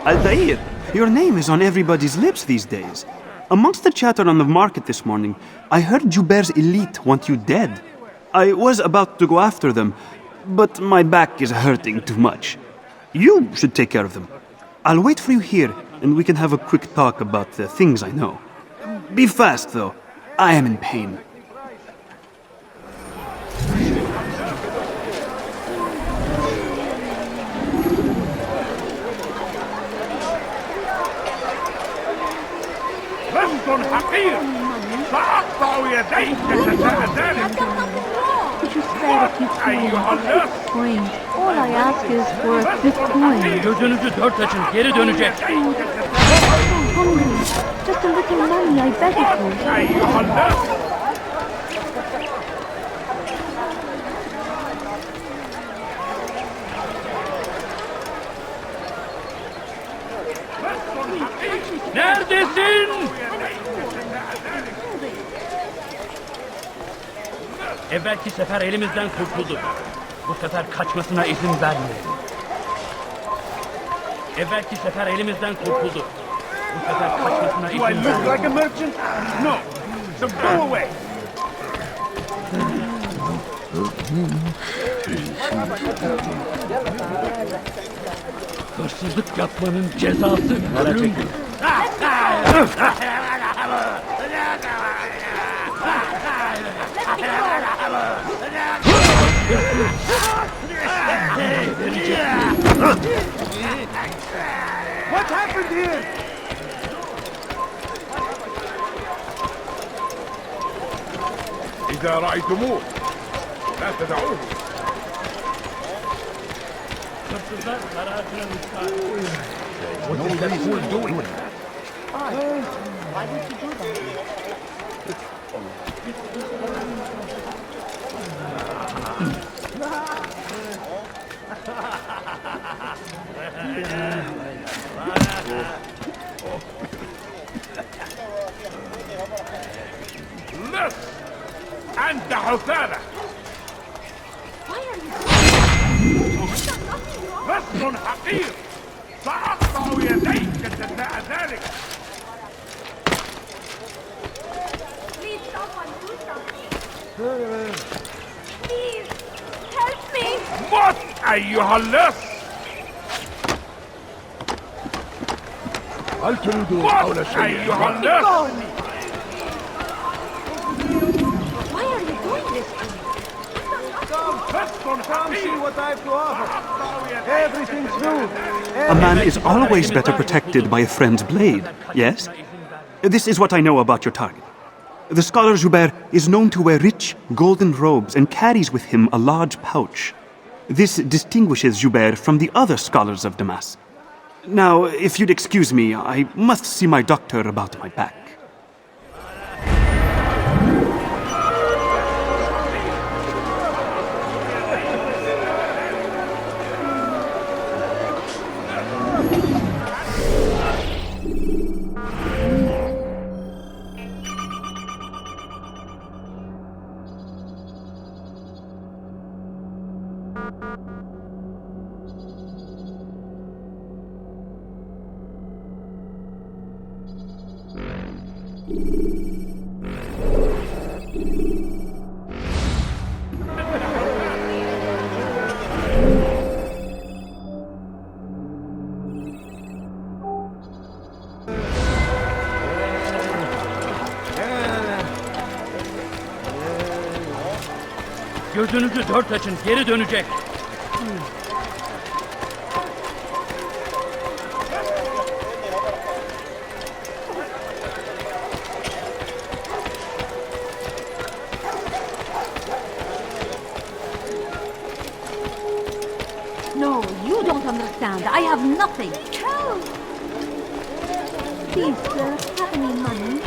Altaïr, your name is on everybody's lips these days. Amongst the chatter on the market this morning, I heard Juber's elite want you dead. I was about to go after them, but my back is hurting too much. You should take care of them. I'll wait for you here, and we can have a quick talk about the things I know. Be fast, though. I am in pain. حقير سأقطع يديك جزاء ذلك. Could you spare a few coins? All I ask is for a fifth coin. Gözünüzü dört açın, geri dönecek. I'm so hungry. Just a little money, I beg of you. Neredesin? Evvelki sefer elimizden kurtuldu. Bu sefer kaçmasına izin vermeyin. Evvelki sefer elimizden kurtuldu. Bu sefer kaçmasına izin vermeyin. Do I look like a merchant? No. So go away. Hırsızlık yapmanın cezası ölüm. What happened here? إذا رأيتموه لا تدعوه. What is that fool doing? Why would you do that? لص أنت حثالة لص حقير سأقطع يديك جزاء ذلك. Please, someone do something. Please, help me. موت أيها اللص. هل تريدون حول شيء؟ أيها اللص. Why are you doing this to me? Come see what I have to offer. Everything's new. A man is always better protected by a friend's blade, yes? This is what I know about your target. The scholar Joubert is known to wear rich, golden robes and carries with him a large pouch. This distinguishes Joubert from the other scholars of Damascus. Now, if you'd excuse me, I must see my doctor about my back. Gözünüzü dört açın, geri dönecek. No, you don't understand. I have nothing. Help! Please, sir, have any money?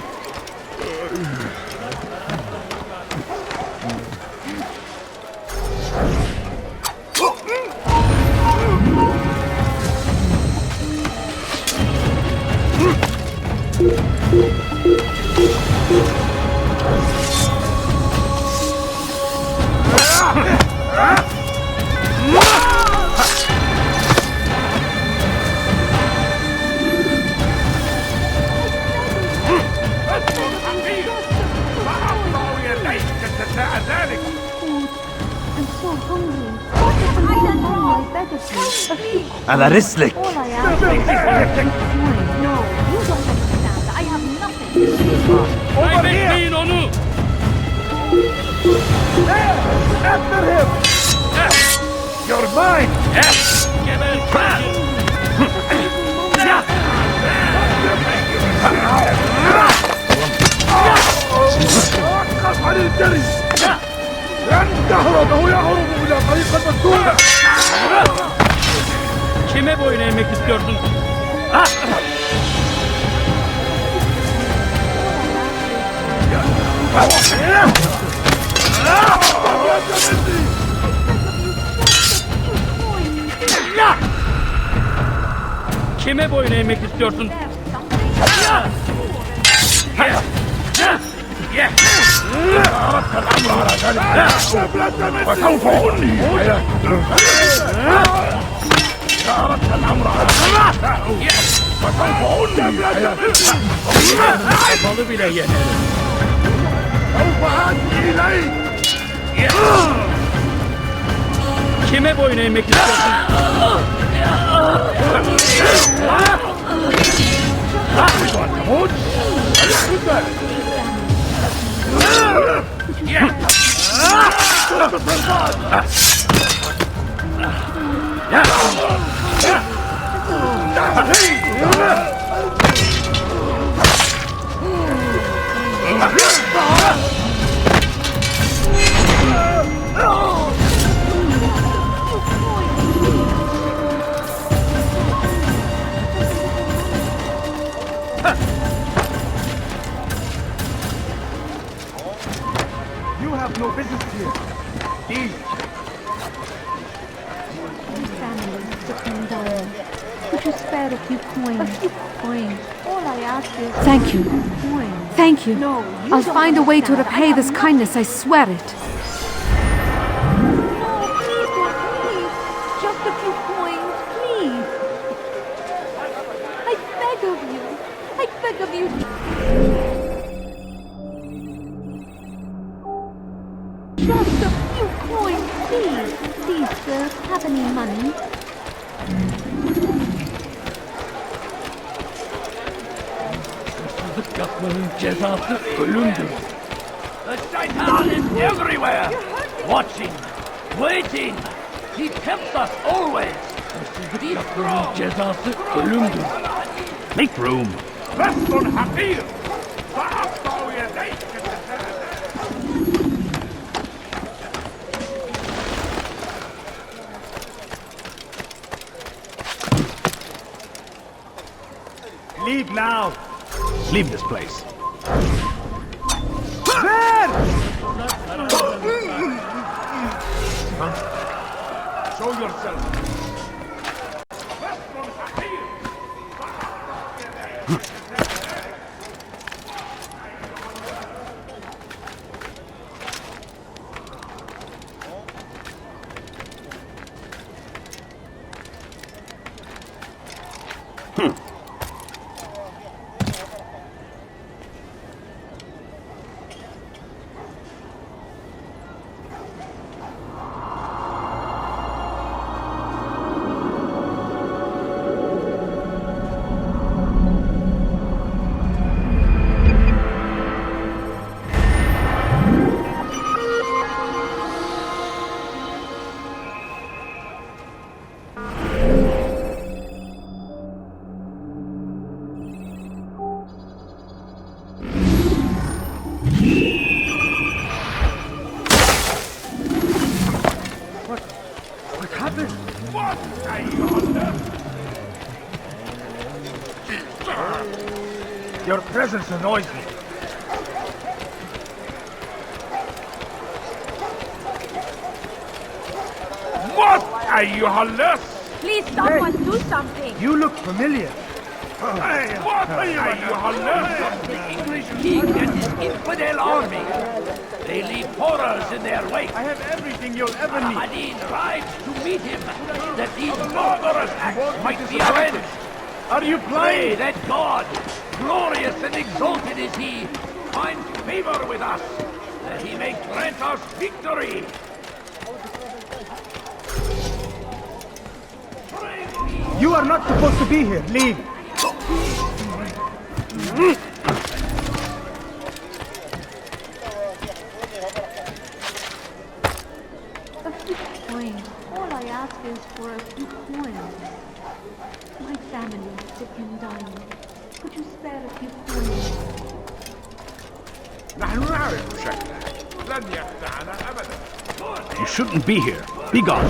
على رسلك. All I ask is no, you don't understand. I have nothing. Kaybetmeyin onu. After him! You're mine! وقف عن الجري! لن تهرب يهرب إلى طريق المسدودة! Kime boyun eğmek istiyorsun? Kime boyun eğmek istiyorsun? وسوف أنهي أردت الأمر على وسوف أنهي Balı bile yener. سوف آتي إليك Kime boyun eğmek istiyorsun? تموت You have no business here. indeed. Family, sitting down. Could you spare a few coins? A few coins. All I ask is... Thank you. Coins. Thank you. No, you I'll don't find a way to understand. repay this kindness, I swear it. No, please, dear, please. Just a few coins, please. I beg of you. I beg of you. Just a few coins, please. Please, sir, have any money? Cezası ölümdür. The Shaitan is everywhere, watching, waiting. He tempts us always. Cezası ölümdür. Make room. Restun Hakir. Leave now. Leave this place. Show yourself. Your presence annoys me. What are you, Hollis? Please, someone do something. You look familiar. What are you, Hollis? The English king and his infidel army. They leave horrors in their wake. I have everything you'll ever need. Hadin rides to meet him, that these barbarous acts might be avenged. Are you pray that God, glorious and exalted is he, finds favor with us, that he may grant us victory. You are not supposed to be here. Leave. A few coins. All I ask is for a few coins. My family is sick and dying. Could you spare a few coins? نحن نعرف شكله. لن يخدعنا أبدا. You shouldn't be here. Be gone.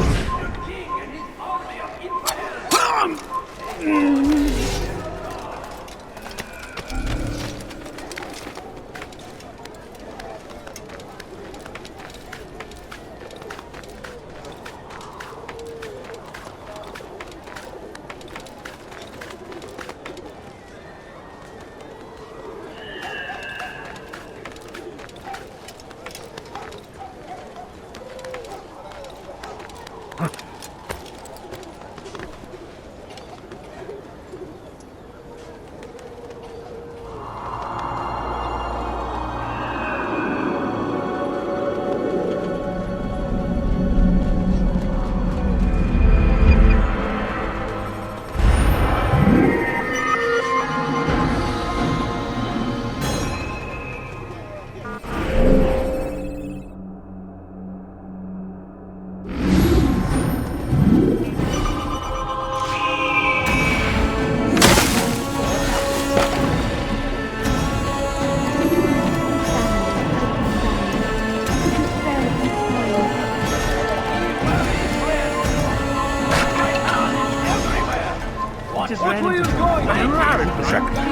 نحن نعرف شكله.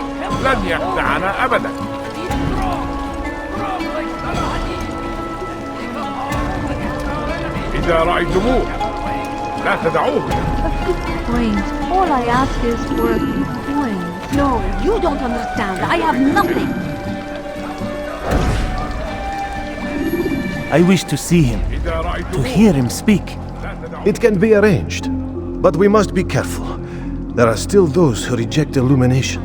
لن يخدعنا أبدا. إذا رأيتموه لا تدعوه. A few coins. All I ask is for a few coins. No, you don't understand. I have nothing. I wish to see him, to hear him speak. It can be arranged, but we must be careful. There are still those who reject illumination.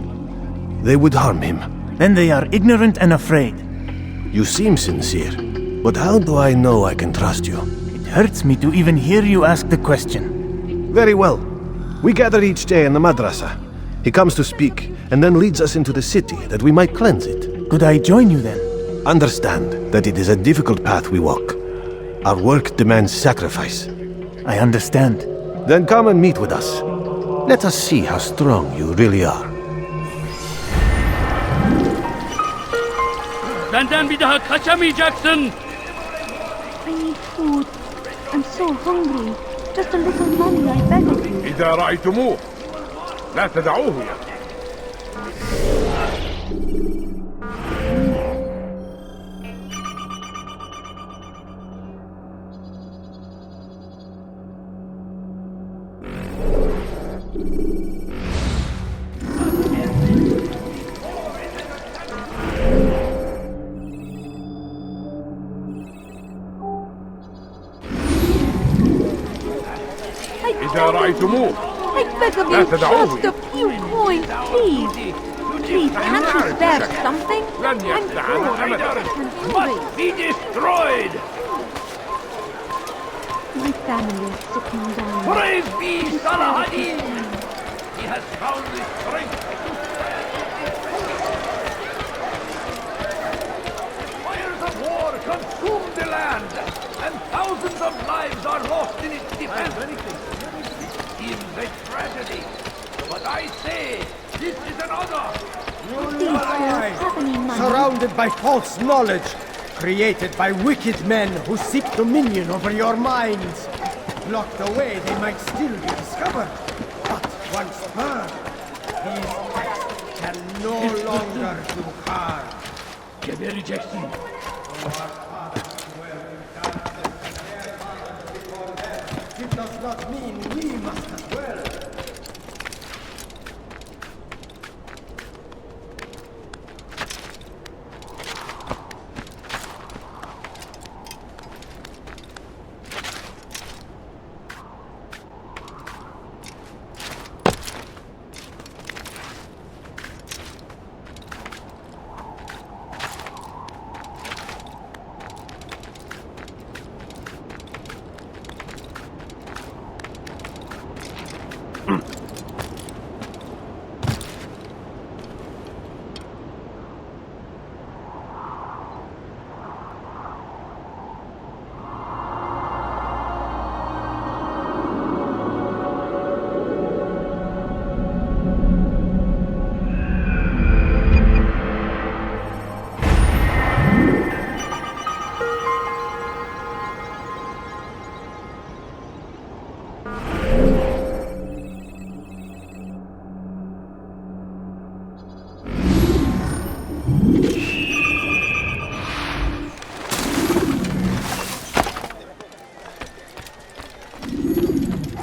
They would harm him. Then they are ignorant and afraid. You seem sincere, but how do I know I can trust you? It hurts me to even hear you ask the question. Very well. We gather each day in the madrasa. He comes to speak, and then leads us into the city that we might cleanse it. Could I join you then? Understand that it is a difficult path we walk. Our work demands sacrifice. I understand. Then come and meet with us. Let us see how strong you really are. Benden bir daha kaçamayacaksın. I need food. I'm so hungry. Just a little money, I beg of you. إذا رأيتموه لا تدعوه. إذا رأيتموه I beg of لا you, تدعوه. just a few coins, please. Please, can't you spare something? لن I'm يستعان poor. أبدا. I can't do Must it. be destroyed. My family is sitting down. Praise be Saladin. He has found the strength. Fires of war consume the land, and thousands of lives are lost in its defense. It seems a tragedy, but I say this is an honor. Please, sir, have any money? Surrounded by false knowledge, created by wicked men who seek dominion over your minds. Locked away, they might still be discovered. But once burned, these texts can no longer do harm. Gebereceksin. It does not mean we must as well.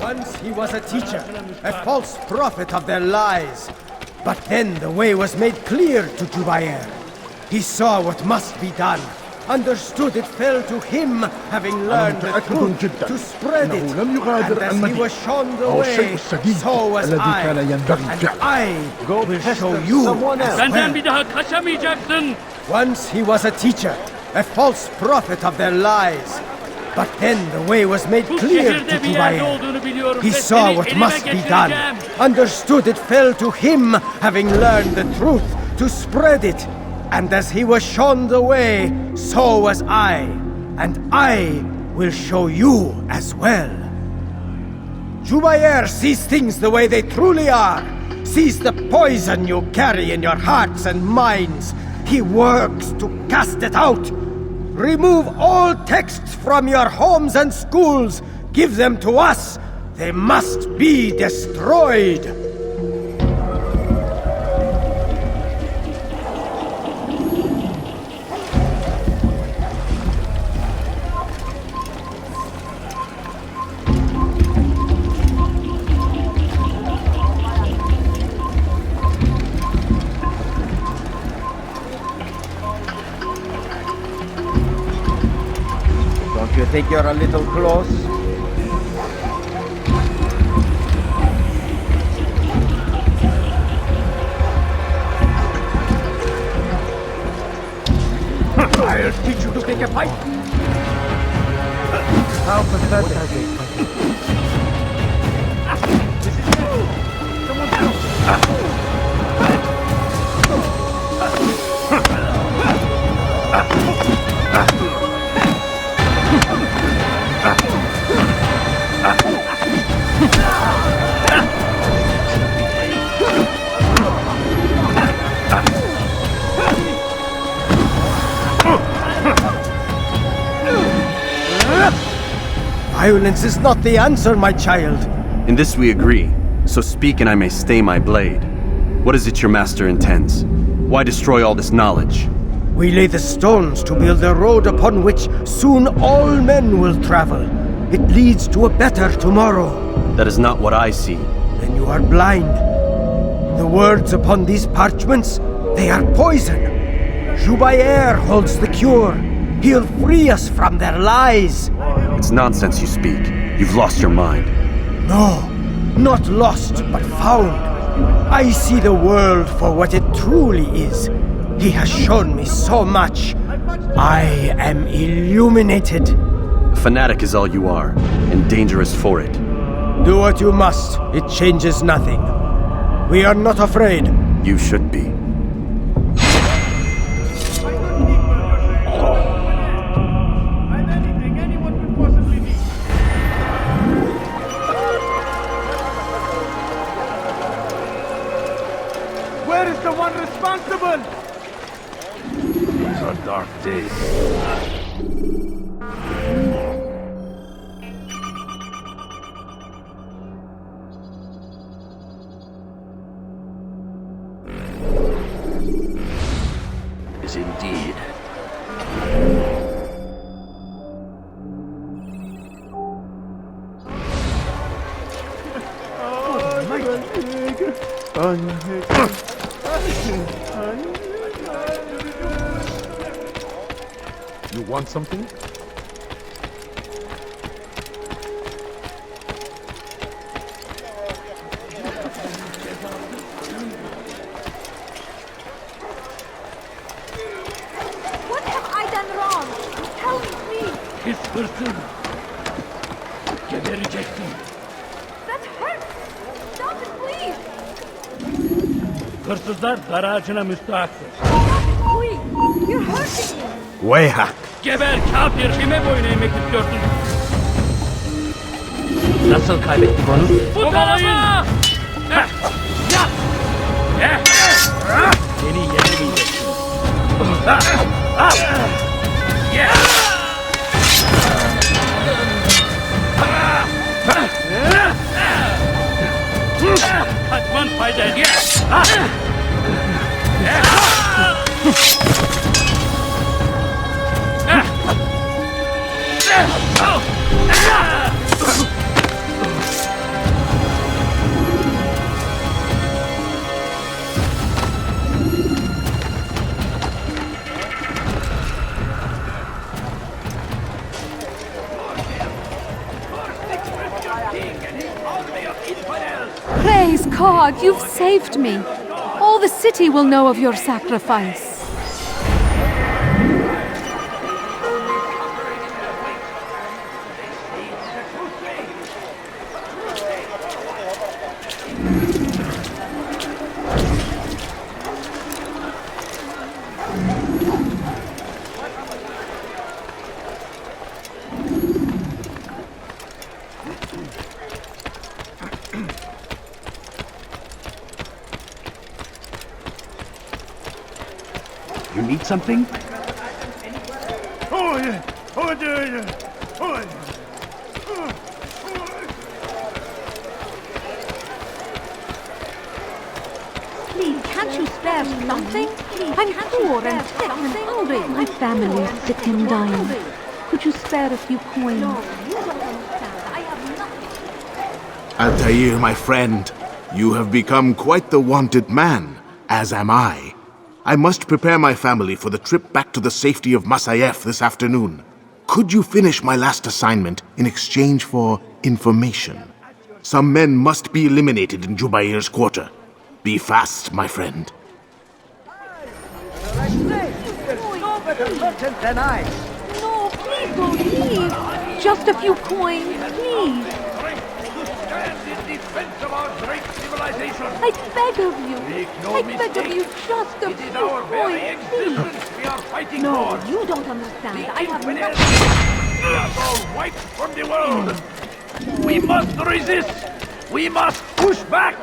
Once he was a teacher, a false prophet of their lies. But then the way was made clear to Jubair. He saw what must be done, understood it fell to him, having learned the truth, to spread it. And as he was shown the way, so was I. And I will show you as Benden bir well. daha kaçamayacaksın. Once he was a teacher, a false prophet of their lies. But then the way was made clear to şehirde bir yerde Jubair. olduğunu biliyorum He ve saw seni what elime must be done, geçireceğim. understood it fell to him, having learned the truth, to spread it. And as he was shown the way, so was I. And I will show you as well. Jubair sees things the way they truly are, sees the poison you carry in your hearts and minds. He works to cast it out. Remove all texts from your homes and schools. Give them to us. They must be destroyed. think you're a little close? I'll teach you to take a fight. How pathetic. Someone down. Violence is not the answer, my child. In this we agree, so speak and I may stay my blade. What is it your master intends? Why destroy all this knowledge? We lay the stones to build a road upon which soon all men will travel. It leads to a better tomorrow. That is not what I see. Then you are blind. The words upon these parchments, they are poison. Jubair holds the cure. He'll free us from their lies. It's nonsense you speak. You've lost your mind. No, not lost, but found. I see the world for what it truly is. He has shown me so much. I am illuminated. A fanatic is all you are, and dangerous for it. Do what you must. It changes nothing. We are not afraid. You should be. Where is the one responsible? These are dark days. Is indeed. You want something? What have I done wrong? Tell me, please. His person. Geberi çektim. That hurts. Stop it, please. Hırsızlar dar ağacına müstahaktır. Please, you're hurting me. Wayhack! Geber kafir, kime boyun eğmek istiyorsun? Nasıl kaybettik onu? Kovalayın! Yap! Beni yenemeyeceksin. Kaçman fayda etmez. Praise God, you've saved me. All the city will know of your sacrifice. You need something? Please, can't you spare something? I'm poor and sick and hungry. My family is sick and dying. Could you spare a few coins? No, you don't understand. I have nothing. Altaïr, my friend, you have become quite the wanted man, as am I. I must prepare my family for the trip back to the safety of Masyaf this afternoon. Could you finish my last assignment in exchange for information? Some men must be eliminated in Jubair's quarter. Be fast, my friend. No, please don't leave. Just a few coins, please. Stand in defense of our great civilization. I beg of you. Make no I beg of mistake. you, just a It is few our very coins, existence please. we are fighting No, for. you don't understand. I have Infidels nothing. are all wiped from the world. We must resist. We must push back.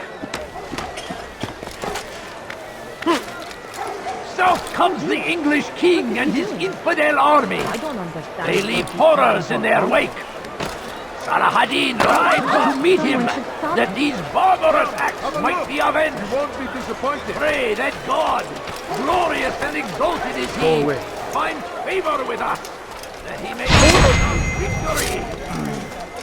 South comes the English king and his infidel army. I don't understand. They leave horrors in their wake. Salah-ad-Din rides to meet him, that these barbarous acts might be avenged. You won't be disappointed. Pray that God, glorious and exalted is He, find favor with us, that He may give us victory.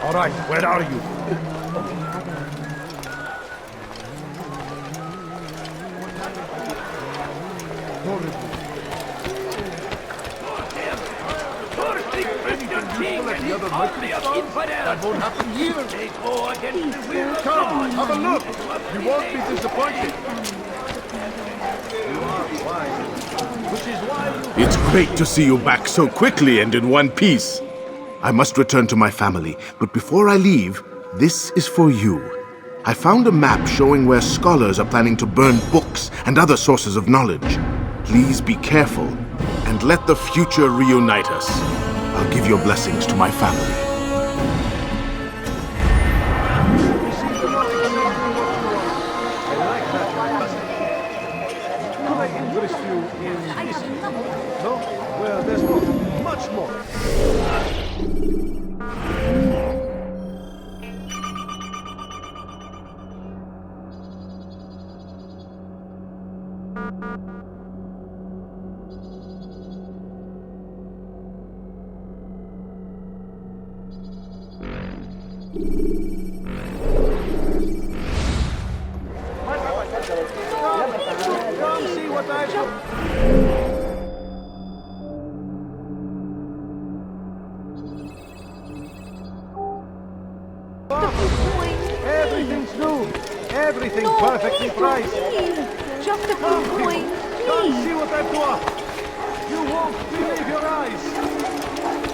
All right, where are you? That won't happen here. They go against the will of God. Have a look. You won't be disappointed. You are wise. Which is why you... It's great to see you back so quickly and in one piece. I must return to my family, but before I leave, this is for you. I found a map showing where scholars are planning to burn books and other sources of knowledge. Please be careful, and let the future reunite us. I'll give your blessings to my family. Well, there's more. Much more. Come see what I've done. Everything's new. Everything perfectly priced. Please. Just a few coins, Come please. see what I've got. You won't believe your eyes.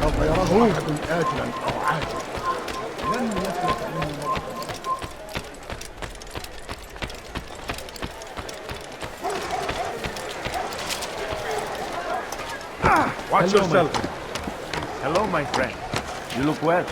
سوف يراه أحد آجلا أو عاجلا لن يفلت من Watch yourself. Hello, my friend. You look well.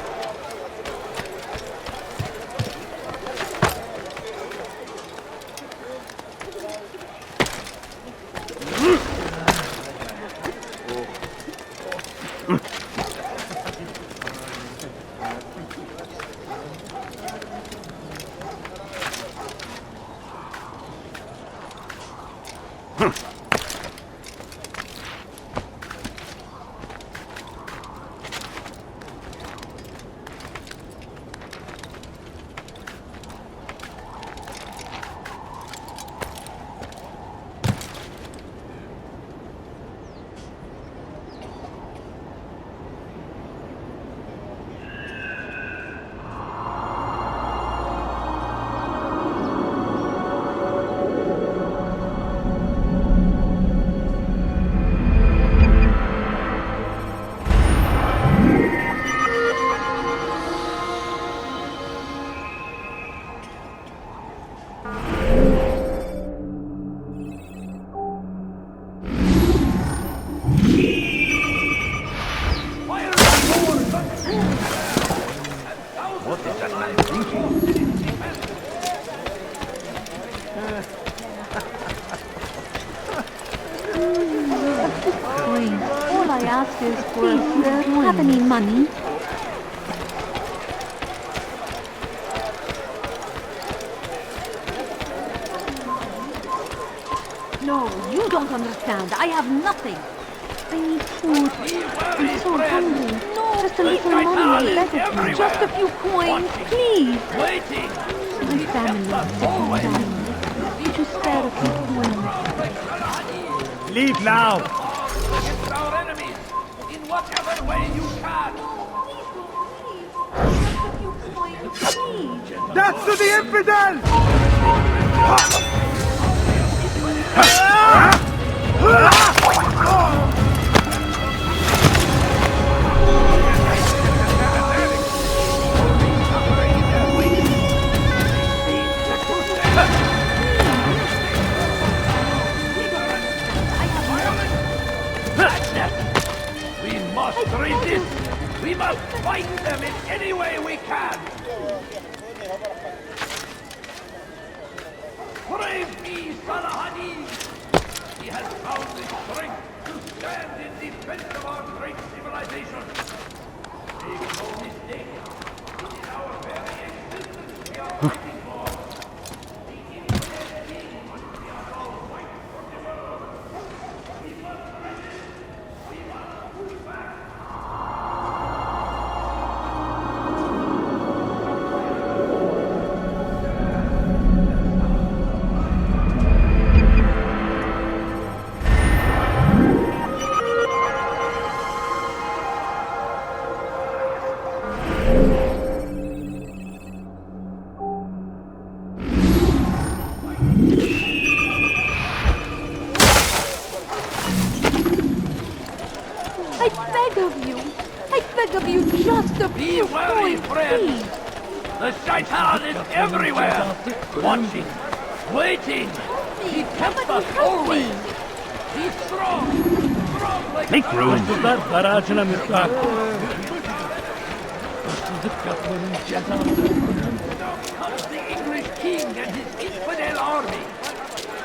Please, all I ask is for a few coins. Have any money? No, you don't understand. I have nothing. I need food. I'm so hungry. No, just a little money, I beg of you. Just a few coins, please. Waiting. My family is sick and dying. Could you spare a few coins? Leave now. Against our enemies, in whatever way you can. Death to the infidel! We must resist. We must fight them in any way we can. Brave me, Salahadin! He has found the strength to stand in defense of our great civilization. Make no mistake, it is our very existence we are fighting for. The infinite king we are all fighting for the world. We must resist. We must move back. Be wary, friend! The Shaitan is everywhere! Watching, waiting! He tempts us always! He's strong like Make room! Comes the English king and his infidel army!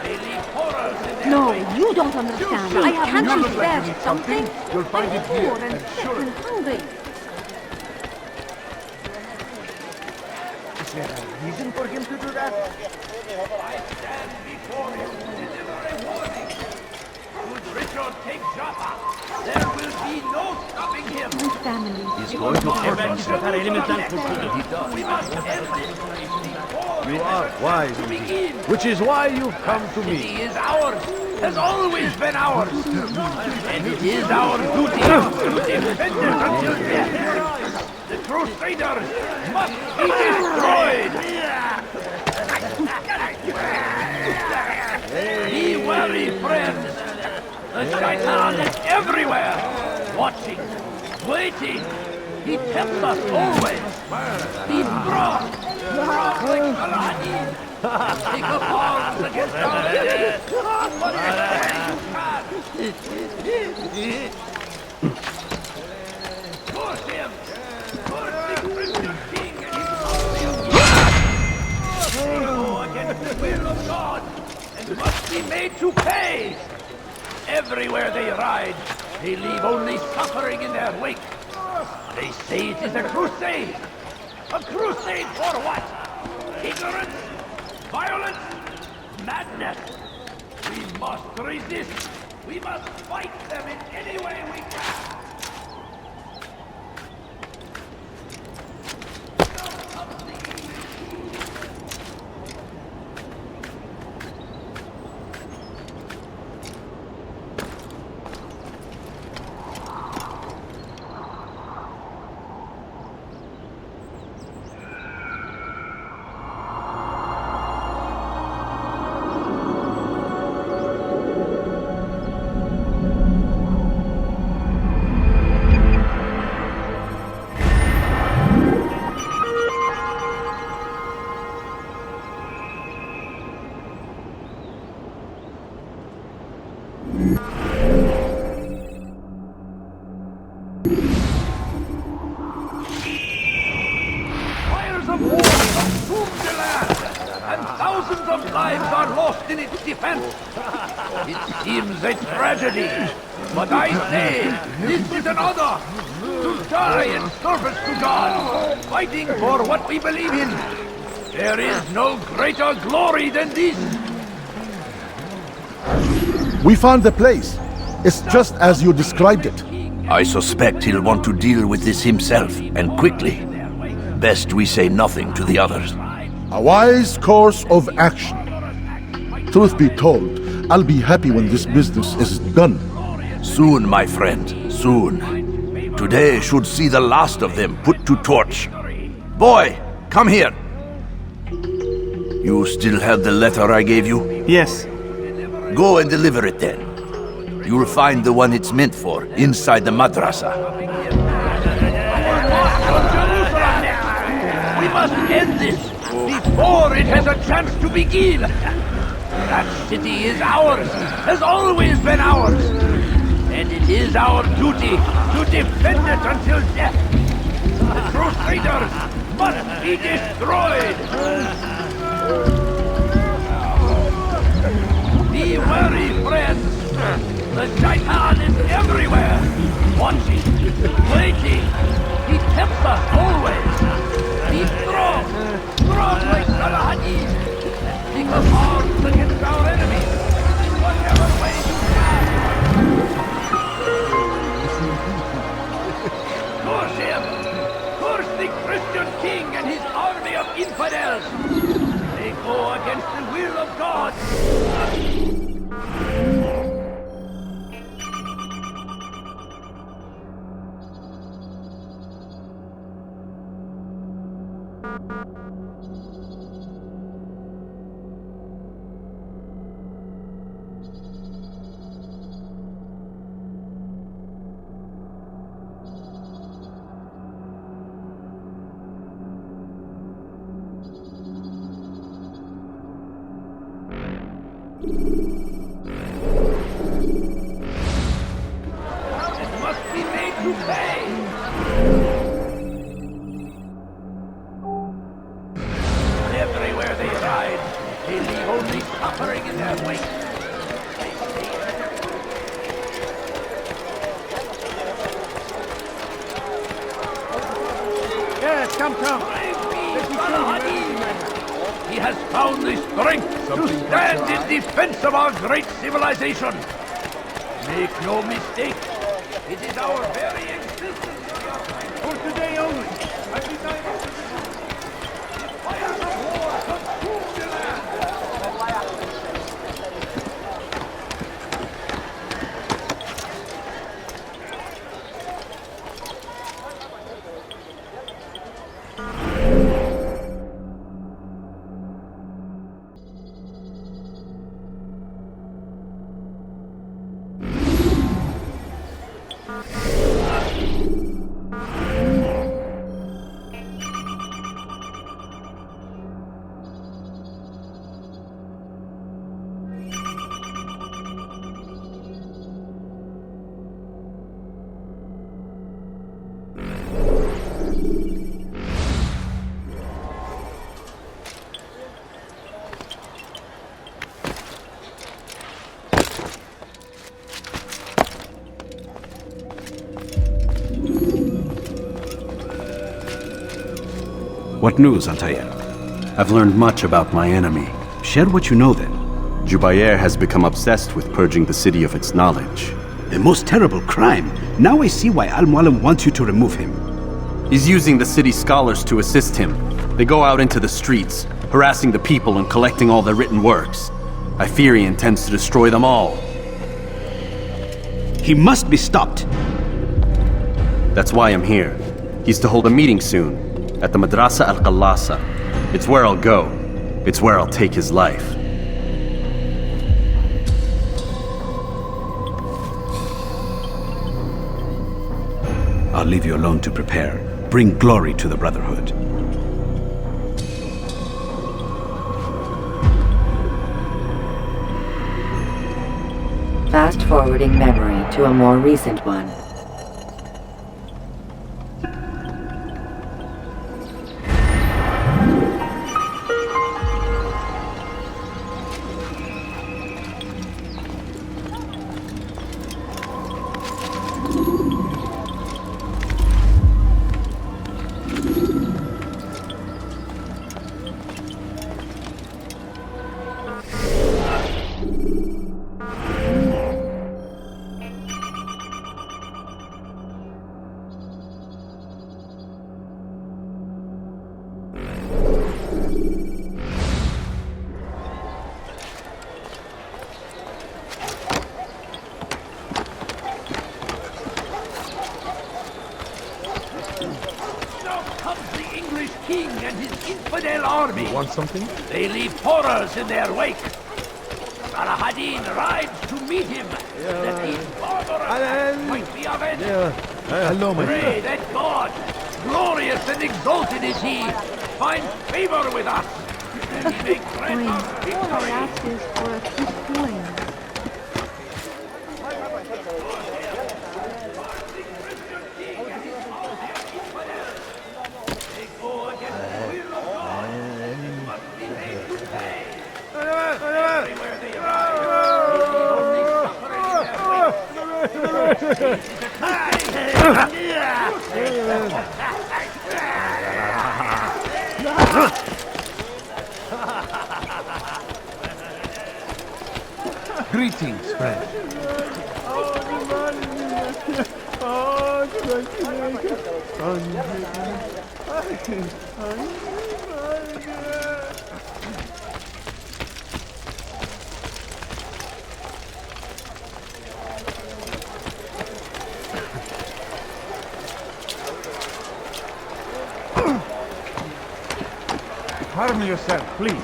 They leave horrors in their No, wake. you don't understand. I have Can't you to spare spare something? You'll find I'm it here. poor and sick and hungry. Is there a reason for him to do that? I stand before you to deliver a warning. Should Richard take Jaffa, there will be no stopping him. My family. He's going to force us. We must end this place before You it are ever wise to indeed, begin. which is why you've come to City me. is ours, has always been ours, and it is our duty to defend it until death. The Crusaders must be destroyed. Be wary, friends. The Shaitan is everywhere, watching, waiting. He tempts us always. Be strong like Saladin. Take up arms against our enemies. Force him. Force the Christian king and his army of They go against the will of God and must be made to pay. Everywhere they ride, they leave only suffering in their wake. They say it is a crusade. A crusade for what? Ignorance? Violence? Madness? We must resist. We must fight them in any way we can. consumed the land, and thousands of lives are lost in its defense. It seems a tragedy, but I say this is an honor. To die in service to God, fighting for what we believe in. There is no greater glory than this. We found the place. It's just as you described it. I suspect he'll want to deal with this himself, and quickly. Best we say nothing to the others. A wise course of action. Truth be told, I'll be happy when this business is done. Soon, my friend, soon. Today should see the last of them put to torch. Boy, come here. You still have the letter I gave you? Yes. Go and deliver it then. You'll find the one it's meant for inside the madrasa. We must end this before it has a chance to begin. That city is ours, has always been ours. And it is our duty to defend it until death. The Crusaders must be destroyed. Be wary, friends. The Shaitan is everywhere, watching, waiting. He tempts us always. Be strong, strong like Salahadin. Take up arms against our enemies, whatever way you can. Curse him! Curse the Christian king and his army of infidels! They go against the will of God! Everywhere they ride, they leave only suffering in their wake. Yes, come. He has found the strength to stand in defense of our great civilization. Make no mistake, it is our very existence we are fighting for today only. Every time fires of war consume the land. What news, Altaïr? I've learned much about my enemy. Share what you know then. Jubayr has become obsessed with purging the city of its knowledge. The most terrible crime. Now I see why Al-Mualim wants you to remove him. He's using the city scholars to assist him. They go out into the streets, harassing the people and collecting all their written works. I fear he intends to destroy them all. He must be stopped. That's why I'm here. He's to hold a meeting soon, at the Madrasa al-Qallasa. It's where I'll go. It's where I'll take his life. I'll leave you alone to prepare. Bring glory to the Brotherhood. Fast-forwarding memory to a more recent one. infidel army. You want something? They leave horrors in their wake. Salah-ad-Din rides to meet him, that these barbarous might be avenged. Hello, my Pray friend. that God, glorious and exalted is He, find favor with us, and He may grant us All I victory. ask is for a quick coin. Greetings, friend. Harm yourself, please.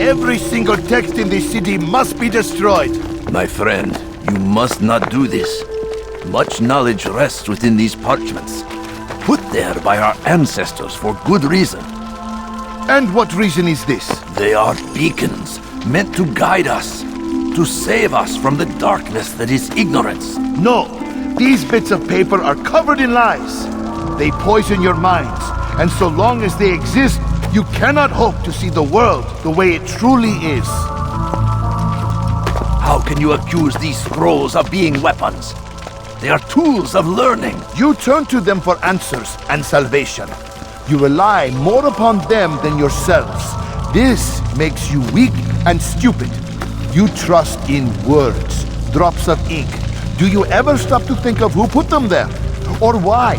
Every single text in this city must be destroyed. My friend, you must not do this. Much knowledge rests within these parchments, put there by our ancestors for good reason. And what reason is this? They are beacons, meant to guide us, to save us from the darkness that is ignorance. No, these bits of paper are covered in lies. They poison your minds, and so long as they exist, you cannot hope to see the world the way it truly is. How can you accuse these scrolls of being weapons? They are tools of learning. You turn to them for answers and salvation. You rely more upon them than yourselves. This makes you weak and stupid. You trust in words, drops of ink. Do you ever stop to think of who put them there? Or why?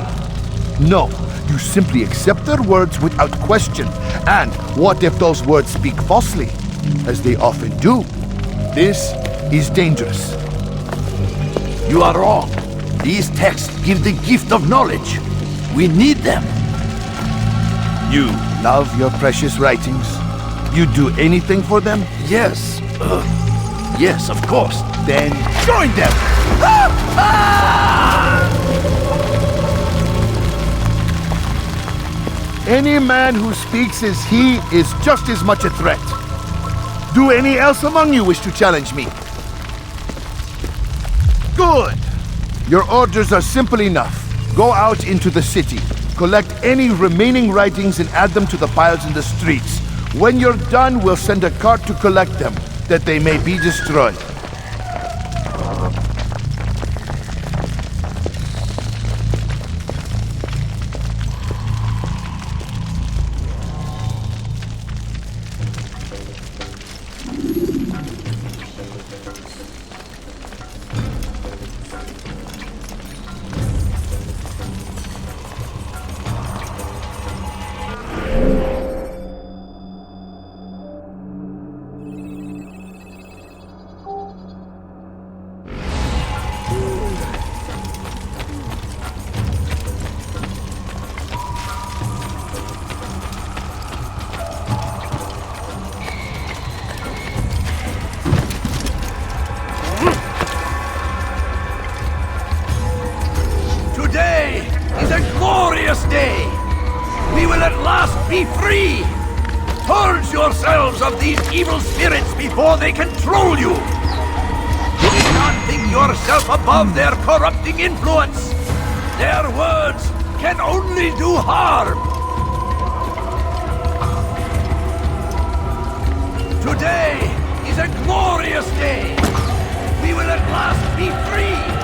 No, you simply accept their words without question. And what if those words speak falsely? As they often do. This is dangerous. You are wrong. These texts give the gift of knowledge. We need them. You love your precious writings? You do anything for them? Yes. Yes, of course. Then join them! Any man who speaks as he is just as much a threat. Do any else among you wish to challenge me? Good! Your orders are simple enough. Go out into the city, collect any remaining writings and add them to the piles in the streets. When you're done, we'll send a cart to collect them, that they may be destroyed. Today is a glorious day. We will at last be free. Purge yourselves of these evil spirits before they control you. You did not think yourself above their corrupting influence. Their words can only do harm. Today is a glorious day. We will at last be free.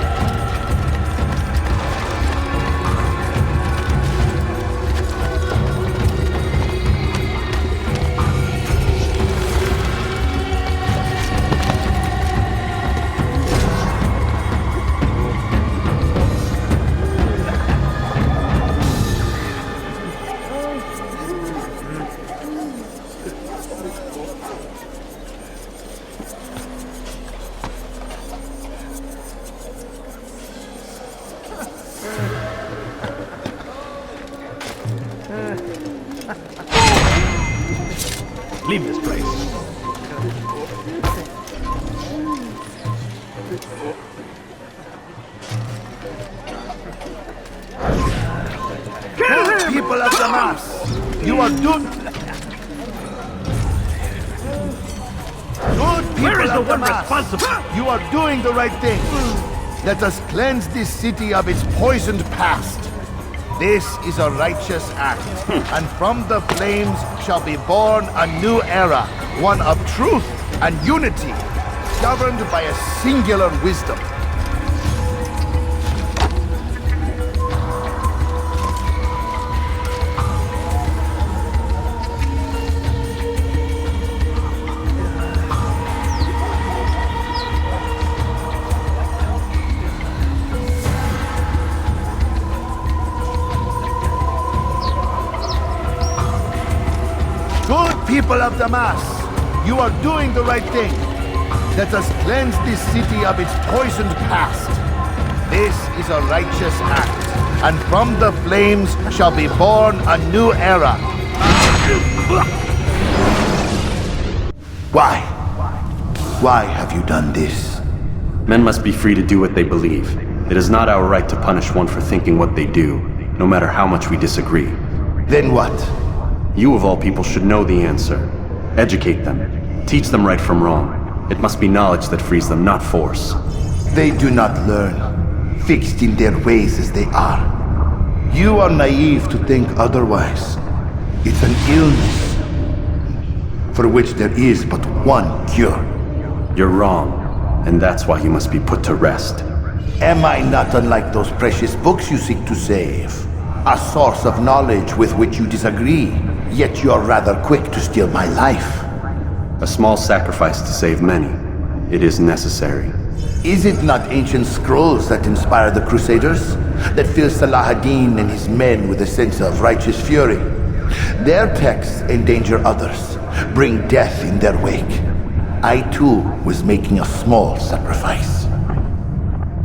Leave this place. People of Damascus, you are doomed. Good people Where is the of one Damascus, responsible? you are doing the right thing. Let us cleanse this city of its poisoned past. This is a righteous act, and from the flames shall be born a new era, one of truth and unity, governed by a singular wisdom. Good people of Damascus, you are doing the right thing. Let us cleanse this city of its poisoned past. This is a righteous act, and from the flames shall be born a new era. Why? Why have you done this? Men must be free to do what they believe. It is not our right to punish one for thinking what they do, no matter how much we disagree. Then what? You of all people should know the answer. Educate them. Teach them right from wrong. It must be knowledge that frees them, not force. They do not learn, fixed in their ways as they are. You are naive to think otherwise. It's an illness for which there is but one cure. You're wrong, and that's why you must be put to rest. Am I not unlike those precious books you seek to save? A source of knowledge with which you disagree, yet you're rather quick to steal my life. A small sacrifice to save many. It is necessary. Is it not ancient scrolls that inspire the Crusaders? That fill Salah ad-Din and his men with a sense of righteous fury? Their texts endanger others, bring death in their wake. I too was making a small sacrifice.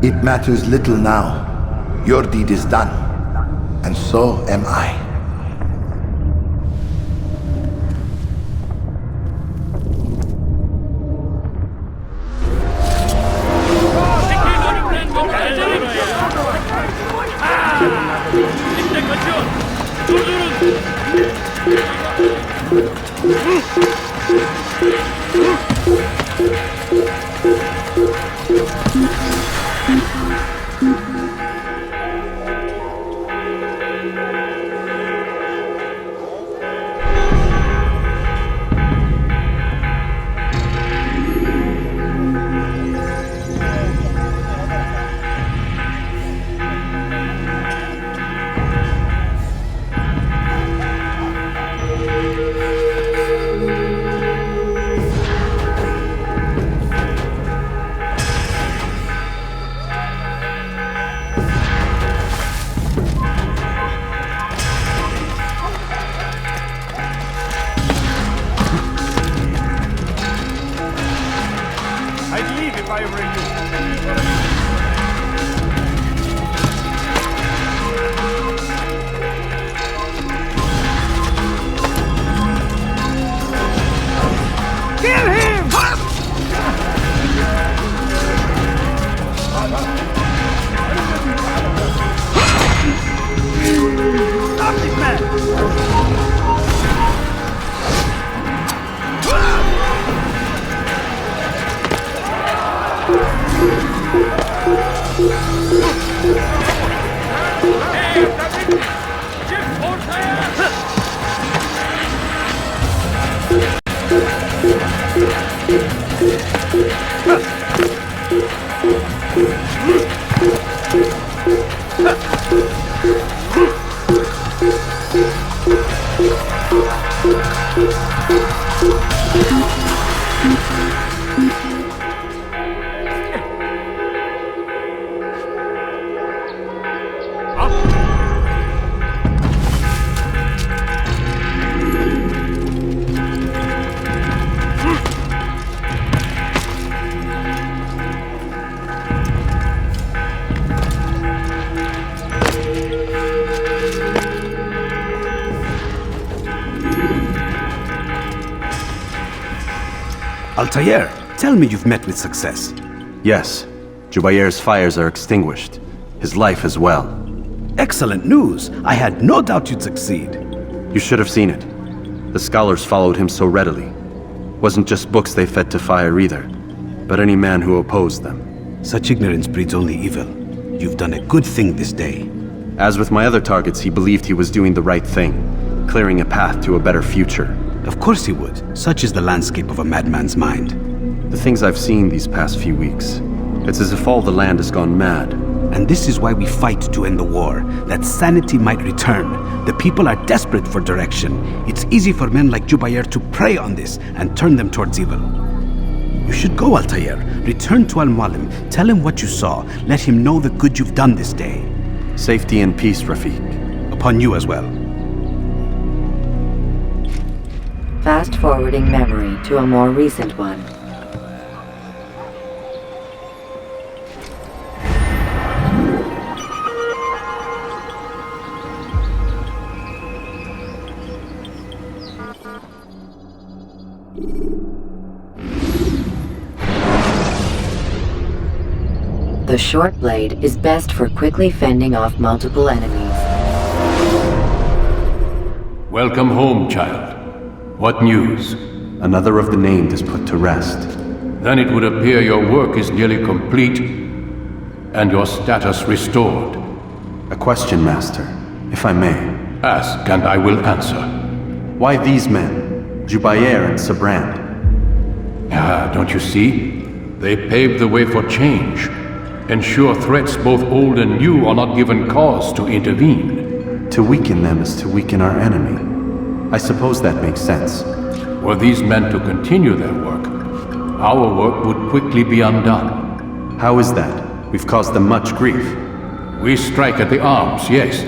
It matters little now. Your deed is done, and so am I. Altaïr, tell me you've met with success. Yes. Jubayr's fires are extinguished. His life as well. Excellent news. I had no doubt you'd succeed. You should have seen it. The scholars followed him so readily. Wasn't just books they fed to fire either, but any man who opposed them. Such ignorance breeds only evil. You've done a good thing this day. As with my other targets, he believed he was doing the right thing, clearing a path to a better future. Of course he would. Such is the landscape of a madman's mind. The things I've seen these past few weeks, it's as if all the land has gone mad. And this is why we fight to end the war, that sanity might return. The people are desperate for direction. It's easy for men like Jubayr to prey on this and turn them towards evil. You should go, Altaïr. Return to Al-Mualim. Tell him what you saw. Let him know the good you've done this day. Safety and peace, Rafiq. Upon you as well. Fast-forwarding memory to a more recent one. The short blade is best for quickly fending off multiple enemies. Welcome home, child. What news? Another of the named is put to rest. Then it would appear your work is nearly complete, and your status restored. A question, Master, if I may. Ask, and I will answer. Why these men, Jubayr and Sabrand? Ah, don't you see? They paved the way for change. Ensure threats both old and new are not given cause to intervene. To weaken them is to weaken our enemy. I suppose that makes sense. Were these men to continue their work, our work would quickly be undone. How is that? We've caused them much grief. We strike at the arms, yes,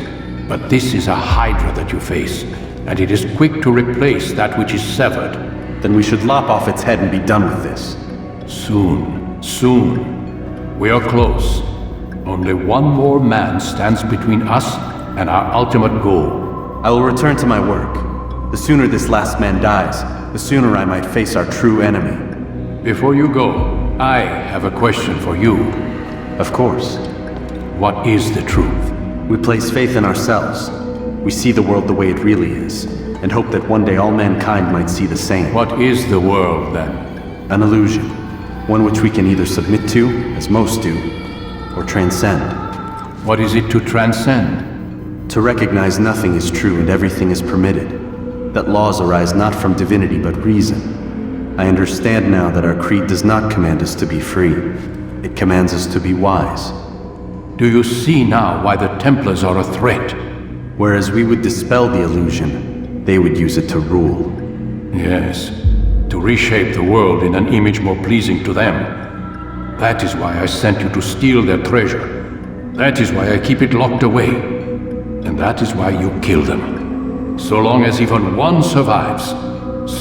but this is a hydra that you face, and it is quick to replace that which is severed. Then we should lop off its head and be done with this. Soon, soon. We are close. Only one more man stands between us and our ultimate goal. I will return to my work. The sooner this last man dies, the sooner I might face our true enemy. Before you go, I have a question for you. Of course. What is the truth? We place faith in ourselves. We see the world the way it really is, and hope that one day all mankind might see the same. What is the world, then? An illusion. One which we can either submit to, as most do, or transcend. What is it to transcend? To recognize nothing is true and everything is permitted. That laws arise not from divinity but reason. I understand now that our creed does not command us to be free. It commands us to be wise. Do you see now why the Templars are a threat? Whereas we would dispel the illusion, they would use it to rule. Yes, to reshape the world in an image more pleasing to them. That is why I sent you to steal their treasure. That is why I keep it locked away. And that is why you kill them. So long as even one survives,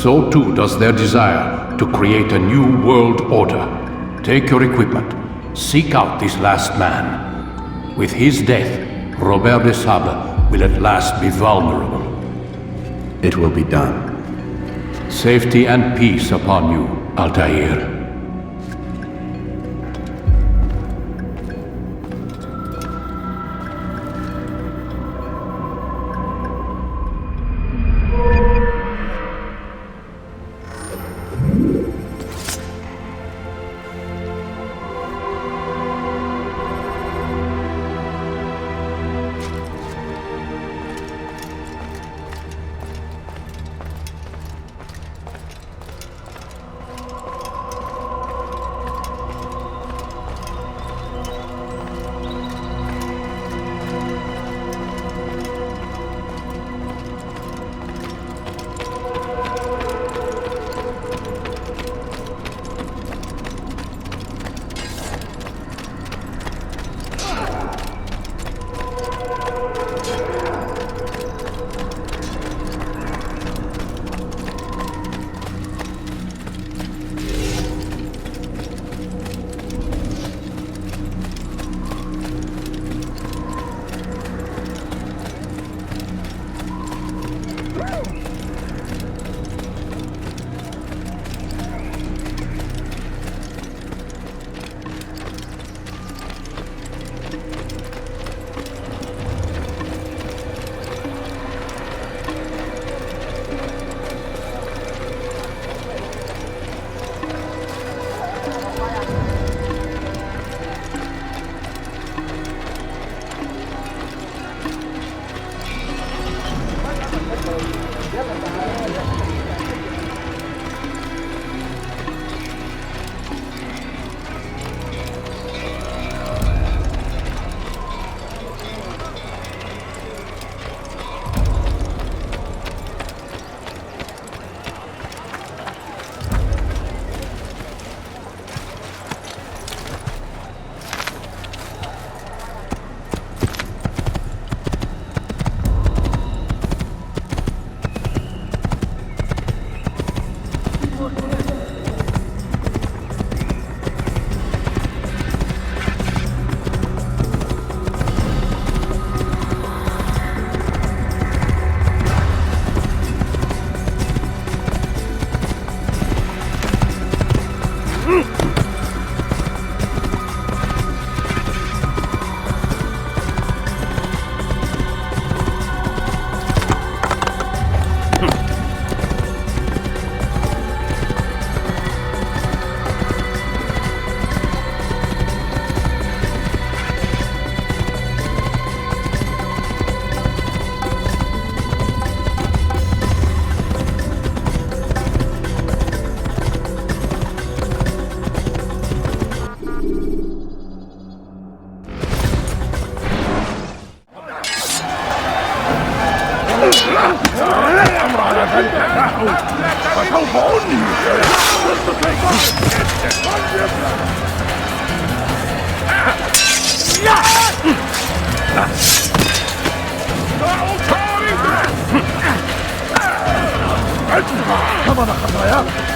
so too does their desire to create a new world order. Take your equipment. Seek out this last man. With his death, Robert de Sable will at last be vulnerable. It will be done. Safety and peace upon you, Altaïr. فسوف أنهي ادفع ثمن خطاياك.